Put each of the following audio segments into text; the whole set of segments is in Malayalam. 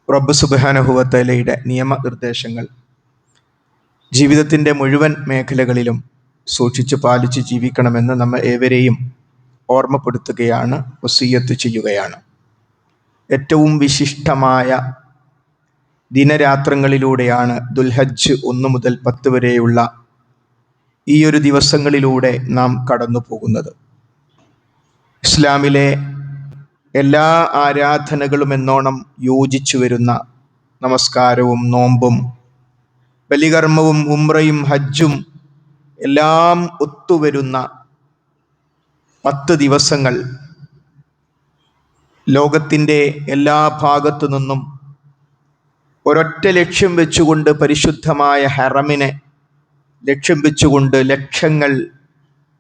റബ്ബ് സുബ്ഹാനഹു വ തആലയുടെ നിയമനിർദ്ദേശങ്ങൾ ജീവിതത്തിൻ്റെ മുഴുവൻ മേഖലകളിലും സൂക്ഷിച്ചു പാലിച്ച് ജീവിക്കണമെന്ന് നമ്മെ ഏവരെയും ഓർമ്മപ്പെടുത്തുകയാണ്, വസിയ്യത്ത് ചെയ്യുകയാണ്. ഏറ്റവും വിശിഷ്ടമായ ദിനരാത്രങ്ങളിലൂടെയാണ് ദുൽഹജ്ജ് 1 മുതൽ 10 വരെയുള്ള ഈ ഒരു ദിവസങ്ങളിലൂടെ നാം കടന്നു പോകുന്നത്. ഇസ്ലാമിലെ എല്ലാ ആരാധനകളും എന്നോണം യോജിച്ചു വരുന്ന നമസ്കാരവും നോമ്പും ബലികർമ്മവും ഉംറയും ഹജ്ജും എല്ലാം ഒത്തുവരുന്ന 10 ദിവസങ്ങൾ ലോകത്തിൻ്റെ എല്ലാ ഭാഗത്തു നിന്നും ഒരൊറ്റ ലക്ഷ്യം വെച്ചുകൊണ്ട് പരിശുദ്ധമായ ഹറമിനെ ലക്ഷ്യം വെച്ചുകൊണ്ട് ലക്ഷങ്ങൾ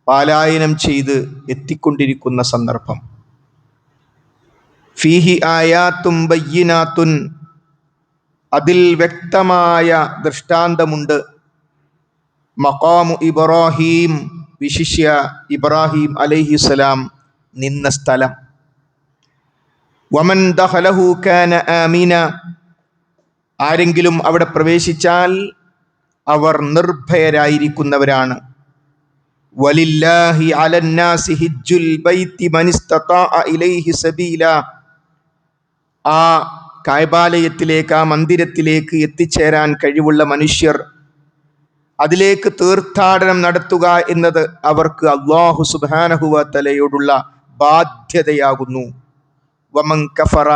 പാലായനം ചെയ്ത് എത്തിക്കൊണ്ടിരിക്കുന്ന സന്ദർഭം. ഫീഹി ആയാത്തും ബയ്യിനാത്തുൻ, അതിൽ വ്യക്തമായ ദൃഷ്ടാന്തമുണ്ട്. മഖാമു ഇബ്രാഹീം, വിശിഷ്യ ഇബ്രാഹിം അലൈഹിസ്സലാം നിന്ന സ്ഥലം. വമൻ ദഖലഹു കാന ആമിന, ആരെങ്കിലും അവിടെ പ്രവേശിച്ചാൽ അവർ നിർഭയരായിരിക്കുന്നവരാണ്. വലില്ലാഹി അലന്നാസി ഹിജ്ജുൽ ബൈത്തി മനിസ്തതാഅ ഇലൈഹി സബീല, ആ കഅബാലയത്തിലേക്ക്, ആ മന്ദിരത്തിലേക്ക് എത്തിച്ചേരാൻ കഴിവുള്ള മനുഷ്യർ അതിലേക്ക് തീർത്ഥാടനം നടത്തുക എന്നത് അവർക്ക് അല്ലാഹു സുബ്ഹാനഹു വ തആലയോടുള്ള ബാധ്യതയാകുന്നു. വമൻ കഫറ,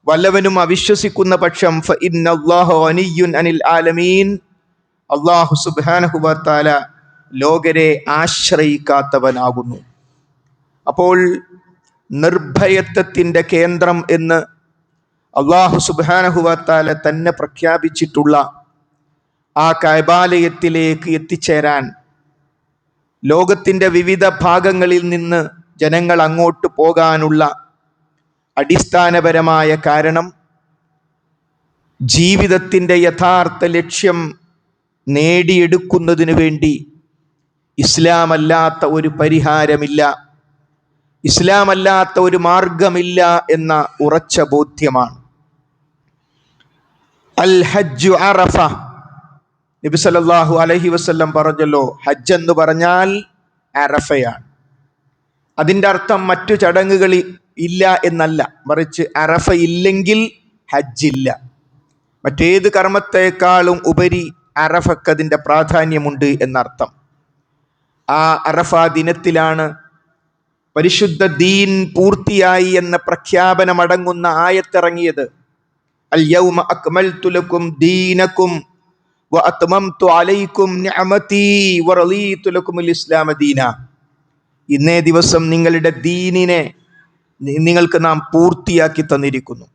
വല്ലവനും അവിശ്വസിക്കുന്ന പക്ഷം ഫഇന്നല്ലാഹ ഗനിയ്യുൻ അനിൽ ആലമീൻ, അല്ലാഹു സുബ്ഹാനഹു വ തആല ലോകരെ ആശ്രയിക്കാത്തവനാകുന്നു. അപ്പോൾ നിർഭയത്വത്തിൻ്റെ കേന്ദ്രം എന്ന് അല്ലാഹു സുബ്ഹാനഹു വ തആല തന്നെ പ്രഖ്യാപിച്ചിട്ടുള്ള ആ കഅബാലയത്തിലേക്ക് എത്തിച്ചേരാൻ ലോകത്തിൻ്റെ വിവിധ ഭാഗങ്ങളിൽ നിന്ന് ജനങ്ങൾ അങ്ങോട്ട് പോകാനുള്ള അടിസ്ഥാനപരമായ കാരണം, ജീവിതത്തിൻ്റെ യഥാർത്ഥ ലക്ഷ്യം നേടിയെടുക്കുന്നതിന് വേണ്ടി ഇസ്ലാമല്ലാത്ത ഒരു പരിഹാരമില്ല, ഇസ്ലാമല്ലാത്ത ഒരു മാർഗമില്ല എന്ന ഉറച്ച ബോധ്യമാണ്. അൽ ഹജ്ജു അറഫ, നബി സല്ലല്ലാഹു അലൈഹി വസല്ലം പറഞ്ഞല്ലോ, ഹജ്ജ് എന്ന് പറഞ്ഞാൽ അറഫയാണ്. അതിൻ്റെ അർത്ഥം മറ്റു ചടങ്ങുകൾ ഇല്ല എന്നല്ല, മറിച്ച് അറഫ ഇല്ലെങ്കിൽ ഹജ്ജില്ല. മറ്റേത് കർമ്മത്തെക്കാളും ഉപരി അറഫക്ക് അതിൻ്റെ പ്രാധാന്യമുണ്ട് എന്നർത്ഥം. ആ അറഫ ദിനത്തിലാണ് പരിശുദ്ധ ദീൻ പൂർത്തിയായി എന്ന പ്രഖ്യാപനമടങ്ങുന്ന ആയത്തിറങ്ങിയത്. അൽ യൗമ അക്മൽതു ലക്കും ദീനക്കും വ അത്മംതു അലൈക്കും നിഅമതി വ റളീതു ലക്കുമുൽ ഇസ്ലാമ ദീന, ഇന്നേ ദിവസം നിങ്ങളുടെ ദീനിനെ നിങ്ങൾക്ക് നാം പൂർത്തിയാക്കി തന്നിരിക്കുന്നു,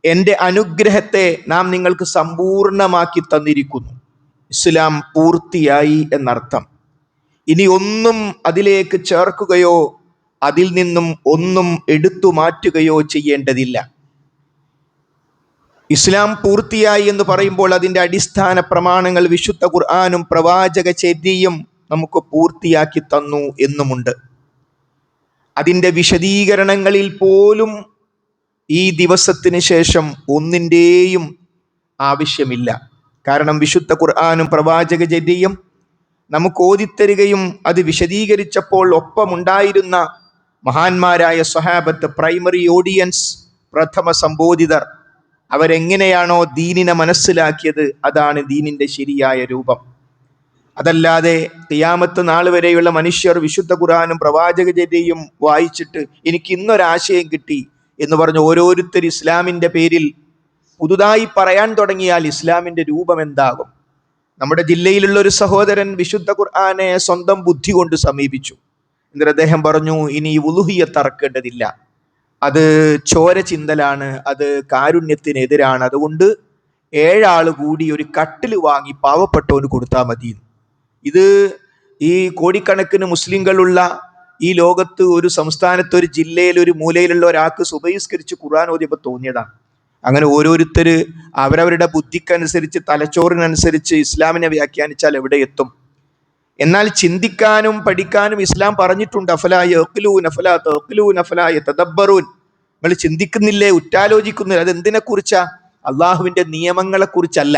എൻ്റെ അനുഗ്രഹത്തെ നാം നിങ്ങൾക്ക് സമ്പൂർണമാക്കി തന്നിരിക്കുന്നു. ഇസ്ലാം പൂർത്തിയായി എന്നർത്ഥം. ഇനി ഒന്നും അതിലേക്ക് ചേർക്കുകയോ അതിൽ നിന്നും ഒന്നും എടുത്തു മാറ്റുകയോ ചെയ്യേണ്ടതില്ല. ഇസ്ലാം പൂർത്തിയായി എന്ന് പറയുമ്പോൾ അതിൻ്റെ അടിസ്ഥാന പ്രമാണങ്ങൾ വിശുദ്ധ ഖുർആനും പ്രവാചക ചര്യയും നമുക്ക് പൂർത്തിയാക്കി തന്നു എന്നുമുണ്ട്. അതിൻ്റെ വിശദീകരണങ്ങളിൽ പോലും ഈ ദിവസത്തിന് ശേഷം ഒന്നിൻ്റെയും ആവശ്യമില്ല. കാരണം വിശുദ്ധ ഖുർആനും പ്രവാചക ചര്യയും നമുക്ക് ഓതിത്തരികയും അത് വിശദീകരിച്ചപ്പോൾ ഒപ്പമുണ്ടായിരുന്ന മഹാന്മാരായ സ്വഹാബത്ത്, പ്രൈമറി ഓഡിയൻസ്, പ്രഥമ സംബോധിതർ, അവരെങ്ങനെയാണോ ദീനിനെ മനസ്സിലാക്കിയത് അതാണ് ദീനിൻ്റെ ശരിയായ രൂപം. അതല്ലാതെ ഖിയാമത്ത് നാൾ വരെയുള്ള മനുഷ്യർ വിശുദ്ധ ഖുർആനും പ്രവാചക ചര്യയും വായിച്ചിട്ട് എനിക്ക് ഇന്നൊരാശയം കിട്ടി എന്ന് പറഞ്ഞ് ഓരോരുത്തർ ഇസ്ലാമിൻ്റെ പേരിൽ പുതുതായി പറയാൻ തുടങ്ങിയാൽ ഇസ്ലാമിൻ്റെ രൂപം എന്താകും? നമ്മുടെ ജില്ലയിലുള്ള ഒരു സഹോദരൻ വിശുദ്ധ ഖുർആനെ സ്വന്തം ബുദ്ധി കൊണ്ട് സമീപിച്ചു. എന്നിട്ട് അദ്ദേഹം പറഞ്ഞു, ഇനി ഉലുഹിയ്യത്ത് അറക്കേണ്ടതില്ല, അത് ചോര ചിന്തലാണ്, അത് കാരുണ്യത്തിനെതിരാണ്, അതുകൊണ്ട് 7 ആൾ കൂടി ഒരു കട്ടിൽ വാങ്ങി പാവപ്പെട്ടവന് കൊടുത്താൽ മതി. ഇത് ഈ കോടിക്കണക്കിന് മുസ്ലിങ്ങളുള്ള ഈ ലോകത്ത് ഒരു സംസ്ഥാനത്ത് ഒരു ജില്ലയിൽ ഒരു മൂലയിലുള്ള ഒരാൾക്ക് സുബഹിസ്കരിച്ച് ഖുർആൻ ഓതിയപ്പോൾ തോന്നിയതാണ്. അങ്ങനെ ഓരോരുത്തർ അവരവരുടെ ബുദ്ധിക്കനുസരിച്ച് തലച്ചോറിനനുസരിച്ച് ഇസ്ലാമിനെ വ്യാഖ്യാനിച്ചാൽ എവിടെ എത്തും? എന്നാൽ ചിന്തിക്കാനും പഠിക്കാനും ഇസ്ലാം പറഞ്ഞിട്ടുണ്ട്. അഫലാ യഖ്ലൂന ഫലാ തഖ്ലൂന ഫലാ യതദബ്ബറൂൻ, നിങ്ങൾ ചിന്തിക്കുന്നില്ലേ, ഉറ്റാലോചിക്കുന്നില്ല. അതെന്തിനെ കുറിച്ചാ? അള്ളാഹുവിന്റെ നിയമങ്ങളെ കുറിച്ചല്ല,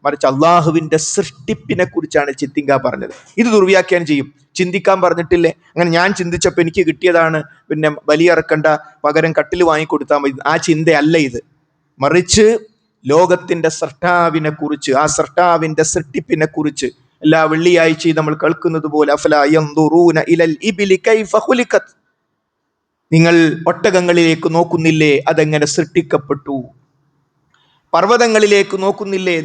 മറിച്ച് അള്ളാഹുവിന്റെ സൃഷ്ടിപ്പിനെ കുറിച്ചാണ് ചിന്തിക്കാൻ പറഞ്ഞത്. ഇത് ദുർവ്യാഖ്യാനം ചെയ്യും. ചിന്തിക്കാൻ പറഞ്ഞിട്ടില്ലേ? അങ്ങനെ ഞാൻ ചിന്തിച്ചപ്പോൾ എനിക്ക് കിട്ടിയതാണ്, പിന്നെ ബലിയറക്കണ്ട, പകരം കട്ടിൽ വാങ്ങിക്കൊടുത്താൽ മതി. ആ ചിന്തയല്ല ഇത്. മറിച്ച് ലോകത്തിന്റെ സൃഷ്ടാവിനെ കുറിച്ച്, ആ സൃഷ്ടാവിന്റെ സൃഷ്ടിപ്പിനെ കുറിച്ച് എല്ലാ വെള്ളിയാഴ്ചയും നമ്മൾ കേൾക്കുന്നത് പോലെ അഫലാ യൻദുറൂന ഇലൽ ഇബ്ലി കൈഫ ഖുലിഖത്, നിങ്ങൾ ഒട്ടകങ്ങളിലേക്ക് നോക്കുന്നില്ലേ, അതെങ്ങനെ സൃഷ്ടിക്കപ്പെട്ടു? പർവ്വതങ്ങളിലേക്ക് നോക്കുന്നില്ലേ,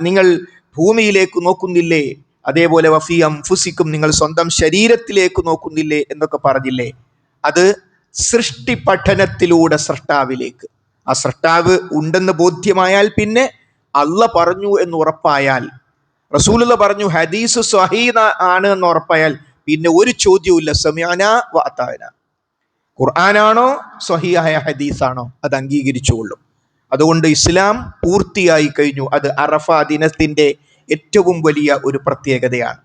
നിങ്ങൾ ഭൂമിയിലേക്ക് നോക്കുന്നില്ലേ? അതേപോലെ വഫീ അൻഫുസിക്കും, നിങ്ങൾ സ്വന്തം ശരീരത്തിലേക്ക് നോക്കുന്നില്ലേ എന്നൊക്കെ പറഞ്ഞില്ലേ? അത് സൃഷ്ടി പഠനത്തിലൂടെ സൃഷ്ടാവിലേക്ക്, ആ സൃഷ്ടാവ് ഉണ്ടെന്ന് ബോധ്യമായാൽ, പിന്നെ അള്ള പറഞ്ഞു എന്ന് ഉറപ്പായാൽ, റസൂലുള്ള പറഞ്ഞു, ഹദീസ് സ്വഹീഹ് ആണ് എന്ന് ഉറപ്പായാൽ, പിന്നെ ഒരു ചോദ്യവുമില്ല. സമഅനാ വ അതാഅനാ, ഖുർആനാണോ സ്വഹീഹായ ഹദീസാണോ, അത് അംഗീകരിച്ചുകൊള്ളും. അതുകൊണ്ട് ഇസ്ലാം പൂർത്തിയായി കഴിഞ്ഞു. അത് അറഫ ദിനത്തിന്റെ ഏറ്റവും വലിയ ഒരു പ്രത്യേകതയാണ്.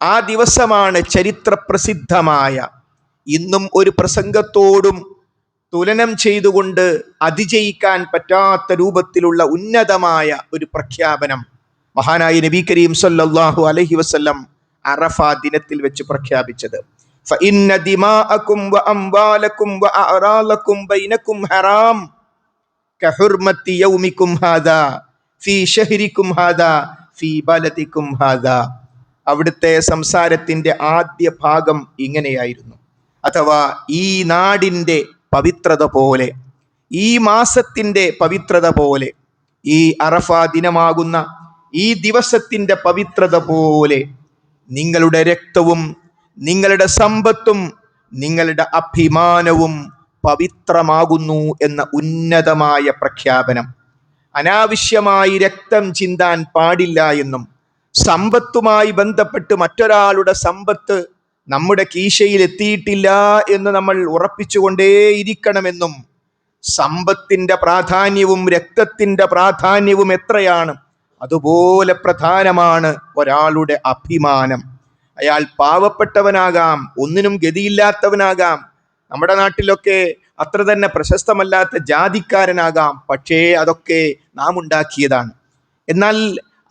ആ ദിവസമാണ് ചരിത്ര പ്രസിദ്ധമായ, ഇന്നും ഒരു പ്രസംഗത്തോടും തുലനം ചെയ്തുകൊണ്ട് അതിജയിക്കാൻ പറ്റാത്ത രൂപത്തിലുള്ള ഉന്നതമായ ഒരു പ്രഖ്യാപനം മഹാനായ നബി കരീം സല്ലല്ലാഹു അലൈഹി വസല്ലം അറഫ ദിനത്തിൽ വെച്ച് പ്രഖ്യാപിച്ചത്. فإن دماءكم وأموالكم وأعراضكم بينكم حرام كحرمة يومكم هذا في شهركم هذا في بلدكم هذا. അവിടുത്തെ സംസാരത്തിന്റെ ആദ്യ ഭാഗം ഇങ്ങനെയായിരുന്നു: അഥവാ ഈ നാടിന്റെ പവിത്രത പോലെ, ഈ മാസത്തിന്റെ പവിത്രത പോലെ, ഈ അറഫ ദിനമാകുന്ന ഈ ദിവസത്തിന്റെ പവിത്രത പോലെ നിങ്ങളുടെ രക്തവും നിങ്ങളുടെ സമ്പത്തും നിങ്ങളുടെ അഭിമാനവും പവിത്രമാകുന്നു എന്ന ഉന്നതമായ പ്രഖ്യാപനം. അനാവശ്യമായി രക്തം ചിന്താൻ പാടില്ല എന്നും, സമ്പത്തുമായി ബന്ധപ്പെട്ട് മറ്റൊരാളുടെ സമ്പത്ത് നമ്മുടെ കീശയിൽ എത്തിയിട്ടില്ല എന്ന് നമ്മൾ ഉറപ്പിച്ചുകൊണ്ടേയിരിക്കണമെന്നും, സമ്പത്തിന്റെ പ്രാധാന്യവും രക്തത്തിന്റെ പ്രാധാന്യവും എത്രയാണ്, അതുപോലെ പ്രധാനമാണ് ഒരാളുടെ അഭിമാനം. അയാൾ പാവപ്പെട്ടവനാകാം, ഒന്നിനും ഗതിയില്ലാത്തവനാകാം, നമ്മുടെ നാട്ടിലൊക്കെ അത്ര തന്നെ പ്രശസ്തമല്ലാത്ത ജാതിക്കാരനാകാം. പക്ഷേ അതൊക്കെ നാം ഉണ്ടാക്കിയതാണ്. എന്നാൽ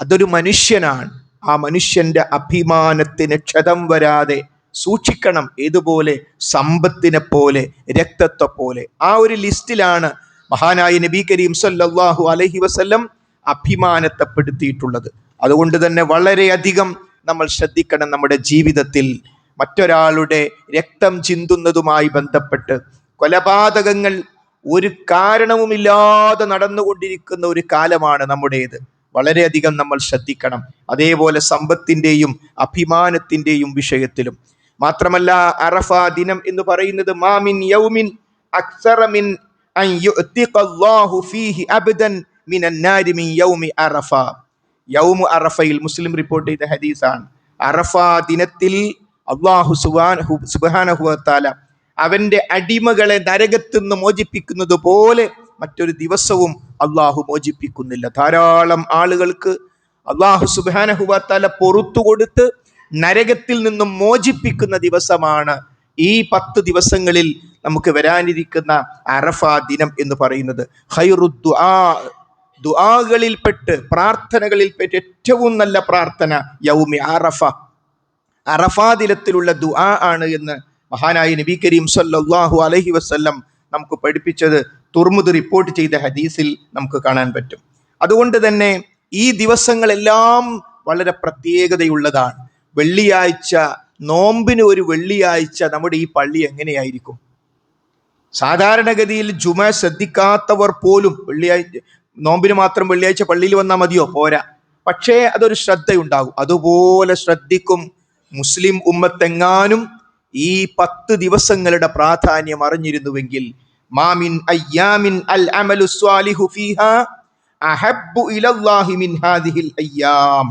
അതൊരു മനുഷ്യനാണ്. ആ മനുഷ്യന്റെ അഭിമാനത്തിന് ക്ഷതം വരാതെ സൂക്ഷിക്കണം. ഏതുപോലെ? സമ്പത്തിനെ പോലെ, രക്തത്തെ പോലെ. ആ ഒരു ലിസ്റ്റിലാണ് മഹാനായ നബി കരീം സല്ലല്ലാഹു അലൈഹി വസല്ലം അഭിമാനത്തെ പെടുത്തിയിട്ടുള്ളത്. അതുകൊണ്ട് തന്നെ വളരെയധികം നമ്മൾ ശ്രദ്ധിക്കണം. നമ്മുടെ ജീവിതത്തിൽ മറ്റൊരാളുടെ രക്തം ചിന്തുന്നതുമായി ബന്ധപ്പെട്ട് കൊലപാതകങ്ങൾ ഒരു കാരണവുമില്ലാതെ നടന്നുകൊണ്ടിരിക്കുന്ന ഒരു കാലമാണ് നമ്മുടേത്. വളരെയധികം നമ്മൾ ശ്രദ്ധിക്കണം. അതേപോലെ സമ്പത്തിൻ്റെയും അഭിമാനത്തിൻ്റെയും വിഷയത്തിലും. മാത്രമല്ല, അറഫ ദിനം എന്ന് പറയുന്നത് മാമിൻ യൗമിൻ അക്സറ മിൻ അൻ യുഅ്തിഖല്ലാഹു ഫീഹി അബ്ദൻ മിനൻ നാരി മിൻ യൗമി അറഫ. യൗമു അറഫയിൽ മുസ്ലിം റിപ്പോർട്ട് ചെയ്ത ഹദീസാണ്. അറഫ ദിനത്തിൽ അല്ലാഹു സുബ്ഹാനഹു വ തആല അവന്റെ അടിമകളെ നരകത്തിൽ നിന്ന് മോചിപ്പിക്കുന്നത് പോലെ മറ്റൊരു ദിവസവും അള്ളാഹു മോചിപ്പിക്കുന്നില്ല. ധാരാളം ആളുകൾക്ക് അള്ളാഹു സുബ്ഹാനഹു വ തആല പൊറുത്തു കൊടുത്ത് നരകത്തിൽ നിന്നും മോചിപ്പിക്കുന്ന ദിവസമാണ് ഈ 10 ദിവസങ്ങളിൽ നമുക്ക് വരാനിരിക്കുന്ന അറഫ ദിനം എന്ന് പറയുന്നത്. ഖൈറുദ് ദുആ, ദുആകളിൽപ്പെട്ട്, പ്രാർത്ഥനകളിൽപ്പെട്ട് ഏറ്റവും നല്ല പ്രാർത്ഥന യൗമി അറഫ, അറഫാ ദിനത്തിലുള്ള ദുആ ആണ് എന്ന് മഹാനായ നബി കരീം സല്ലല്ലാഹു അലൈഹി വസല്ലം നമുക്ക് പഠിപ്പിച്ചത് തുർമുദ് റിപ്പോർട്ട് ചെയ്ത ഹദീസിൽ നമുക്ക് കാണാൻ പറ്റും. അതുകൊണ്ട് തന്നെ ഈ ദിവസങ്ങളെല്ലാം വളരെ പ്രത്യേകതയുള്ളതാണ്. വെള്ളിയാഴ്ച, നോമ്പിന് ഒരു വെള്ളിയാഴ്ച നമ്മുടെ ഈ പള്ളി എങ്ങനെയായിരിക്കും? സാധാരണഗതിയിൽ ജുമ ശ്രദ്ധിക്കാത്തവർ പോലും വെള്ളിയാഴ്ച, നോമ്പിന് മാത്രം വെള്ളിയാഴ്ച പള്ളിയിൽ വന്നാൽ മതിയോ? പോരാ. പക്ഷേ അതൊരു ശ്രദ്ധയുണ്ടാകും. അതുപോലെ ശ്രദ്ധിക്കും മുസ്ലിം ഉമ്മത്തെങ്ങാനും ഈ 10 ദിവസങ്ങളുടെ പ്രാധാന്യം അറിഞ്ഞിരുന്നുവെങ്കിൽ, മാമിൻ അയ്യാമിൻ അൽ അമലു സ്വാലിഹു ഫീഹാ അഹബ്ബു ഇലല്ലാഹി മിൻ ഹാദിഹിൽ അയ്യാം.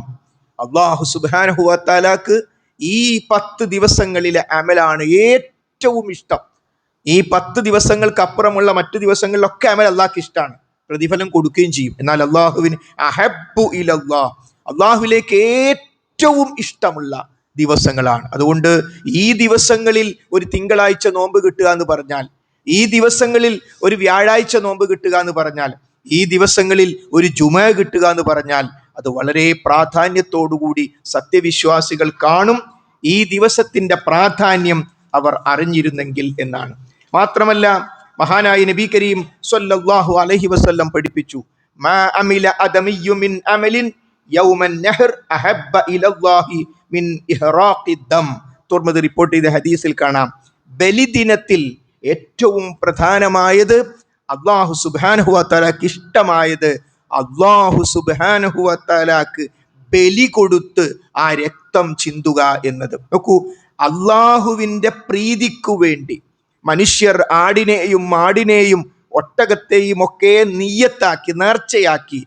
അല്ലാഹു സുബ്ഹാനഹു വ തആലക്ക് ഈ 10 ദിവസങ്ങളിലെ അമലാണ് ഏറ്റവും ഇഷ്ടം. ഈ 10 ദിവസങ്ങൾക്ക് അപ്പുറമുള്ള മറ്റു ദിവസങ്ങളിലൊക്കെ അമൽ അള്ളാഹ്ക്ക് ഇഷ്ടമാണ്, പ്രതിഫലം കൊടുക്കുകയും ചെയ്യും. എന്നാൽ അള്ളാഹുവിന് അഹബ്ബു ഇലല്ലാഹ്, അള്ളാഹുവിലേക്ക് ഏറ്റവും ഇഷ്ടമുള്ള ദിവസങ്ങളാണ്. അതുകൊണ്ട് ഈ ദിവസങ്ങളിൽ ഒരു തിങ്കളാഴ്ച നോമ്പ് കിട്ടുക എന്ന് പറഞ്ഞാൽ, ഈ ദിവസങ്ങളിൽ ഒരു വ്യാഴാഴ്ച നോമ്പ് കിട്ടുക എന്ന് പറഞ്ഞാൽ, ഈ ദിവസങ്ങളിൽ ഒരു ജുമ കിട്ടുക എന്ന് പറഞ്ഞാൽ അത് വളരെ പ്രാധാന്യത്തോടുകൂടി സത്യവിശ്വാസികൾ കാണും. ഈ ദിവസത്തിന്റെ പ്രാധാന്യം അവർ അറിഞ്ഞിരുന്നെങ്കിൽ എന്നാണ്. മാത്രമല്ല മഹാനായ നബി കരീം സ്വല്ലല്ലാഹു അലൈഹി വസല്ലം പഠിപ്പിച്ചു, മാ അമില അദമിയ്യു മിൻ അമലിൻ യൗമൻ നഹർ അഹബ്ബ ഇലല്ലാഹി മിൻ ഇഹ്റാഖി ദം. തുർമുദി റിപ്പോർട്ട് ചെയ്ത ഹദീസിൽ കാണാം, ബലിദിനത്തിൽ ഏറ്റവും പ്രധാനമായത്, അല്ലാഹു സുബ്ഹാനഹു വ തആലക്ക് ഇഷ്ടമായത്, അല്ലാഹു സുബ്ഹാനഹു വ തആലക്ക് ബലി കൊടുത്ത് ആ രക്തം ചിന്തുക എന്നത്. നോക്കൂ, അള്ളാഹുവിൻ്റെ പ്രീതിക്കു വേണ്ടി മനുഷ്യർ ആടിനെയും മാടിനെയും ഒട്ടകത്തെയും ഒക്കെ നിയ്യത്താക്കി, നേർച്ചയാക്കി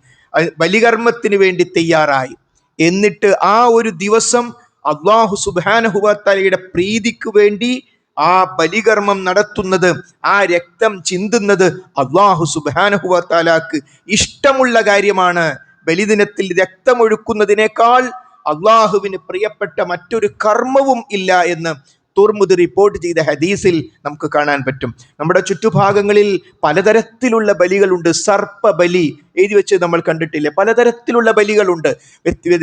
ബലികർമ്മത്തിന് വേണ്ടി തയ്യാറായി. എന്നിട്ട് ആ ഒരു ദിവസം അല്ലാഹു സുബ്ഹാനഹു വ തആലയുടെ പ്രീതിക്ക് വേണ്ടി ആ ബലികർമ്മം നടത്തുന്നത്, ആ രക്തം ചിന്തുന്നത് അല്ലാഹു സുബ്ഹാനഹു വ തആലക്ക് ഇഷ്ടമുള്ള കാര്യമാണ്. ബലിദിനത്തിൽ രക്തമൊഴുക്കുന്നതിനേക്കാൾ അള്ളാഹുവിന് പ്രിയപ്പെട്ട മറ്റൊരു കർമ്മവും ഇല്ല എന്ന് തുർമുദി റിപ്പോർട്ട് ചെയ്ത ഹദീസിൽ നമുക്ക് കാണാൻ പറ്റും. നമ്മുടെ ചുറ്റുഭാഗങ്ങളിൽ പലതരത്തിലുള്ള ബലികളുണ്ട്. സർപ്പ ബലി എഴുതി വെച്ച് നമ്മൾ കണ്ടിട്ടില്ലേ? പലതരത്തിലുള്ള ബലികളുണ്ട്.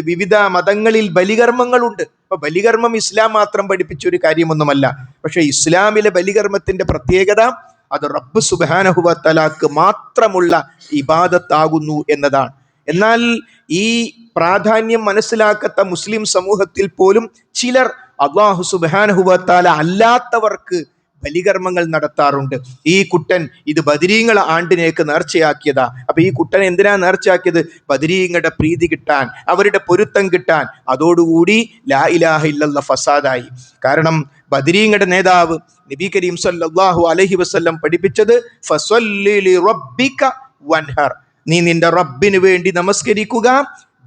വിവിധ മതങ്ങളിൽ ബലികർമ്മങ്ങളുണ്ട്. അപ്പൊ ബലികർമ്മം ഇസ്ലാം മാത്രം പഠിപ്പിച്ച ഒരു കാര്യമൊന്നുമല്ല. പക്ഷെ ഇസ്ലാമിലെ ബലികർമ്മത്തിന്റെ പ്രത്യേകത അത് റബ്ബ് സുബ്ഹാനഹു വ തആലക്ക് മാത്രമുള്ള ഇബാദത്താകുന്നു എന്നതാണ്. എന്നാൽ ഈ പ്രാധാന്യം മനസ്സിലാക്കാത്ത മുസ്ലിം സമൂഹത്തിൽ പോലും ചിലർ അല്ലാഹു സുബ്ഹാനഹു വ തആല അല്ലാത്തവർക്ക് ബലികർമ്മങ്ങൾ നടത്താറുണ്ട്. ഈ കുട്ടൻ ഇത് ബദരീങ്ങൾ ആണ്ടിനേക്ക് നേർച്ചയാക്കിയതാ. അപ്പൊ ഈ കുട്ടൻ എന്തിനാ നേർച്ചയാക്കിയത്? ബദരീങ്ങളുടെ പ്രീതി കിട്ടാൻ, അവരുടെ പൊരുത്തം കിട്ടാൻ. അതോടുകൂടി ലാ ഇലാഹ ഇല്ലല്ലാഹ് ഫസാദായി. കാരണം ബദരീങ്ങളുടെ നേതാവ് നബി കരീം സല്ലല്ലാഹു അലൈഹി വസല്ലം പഠിപ്പിച്ചത് ഫസ്വല്ലി ലിറബ്ബിക വൻഹർ, നീ നിന്റെ റബ്ബിന് വേണ്ടി നമസ്കരിക്കുക,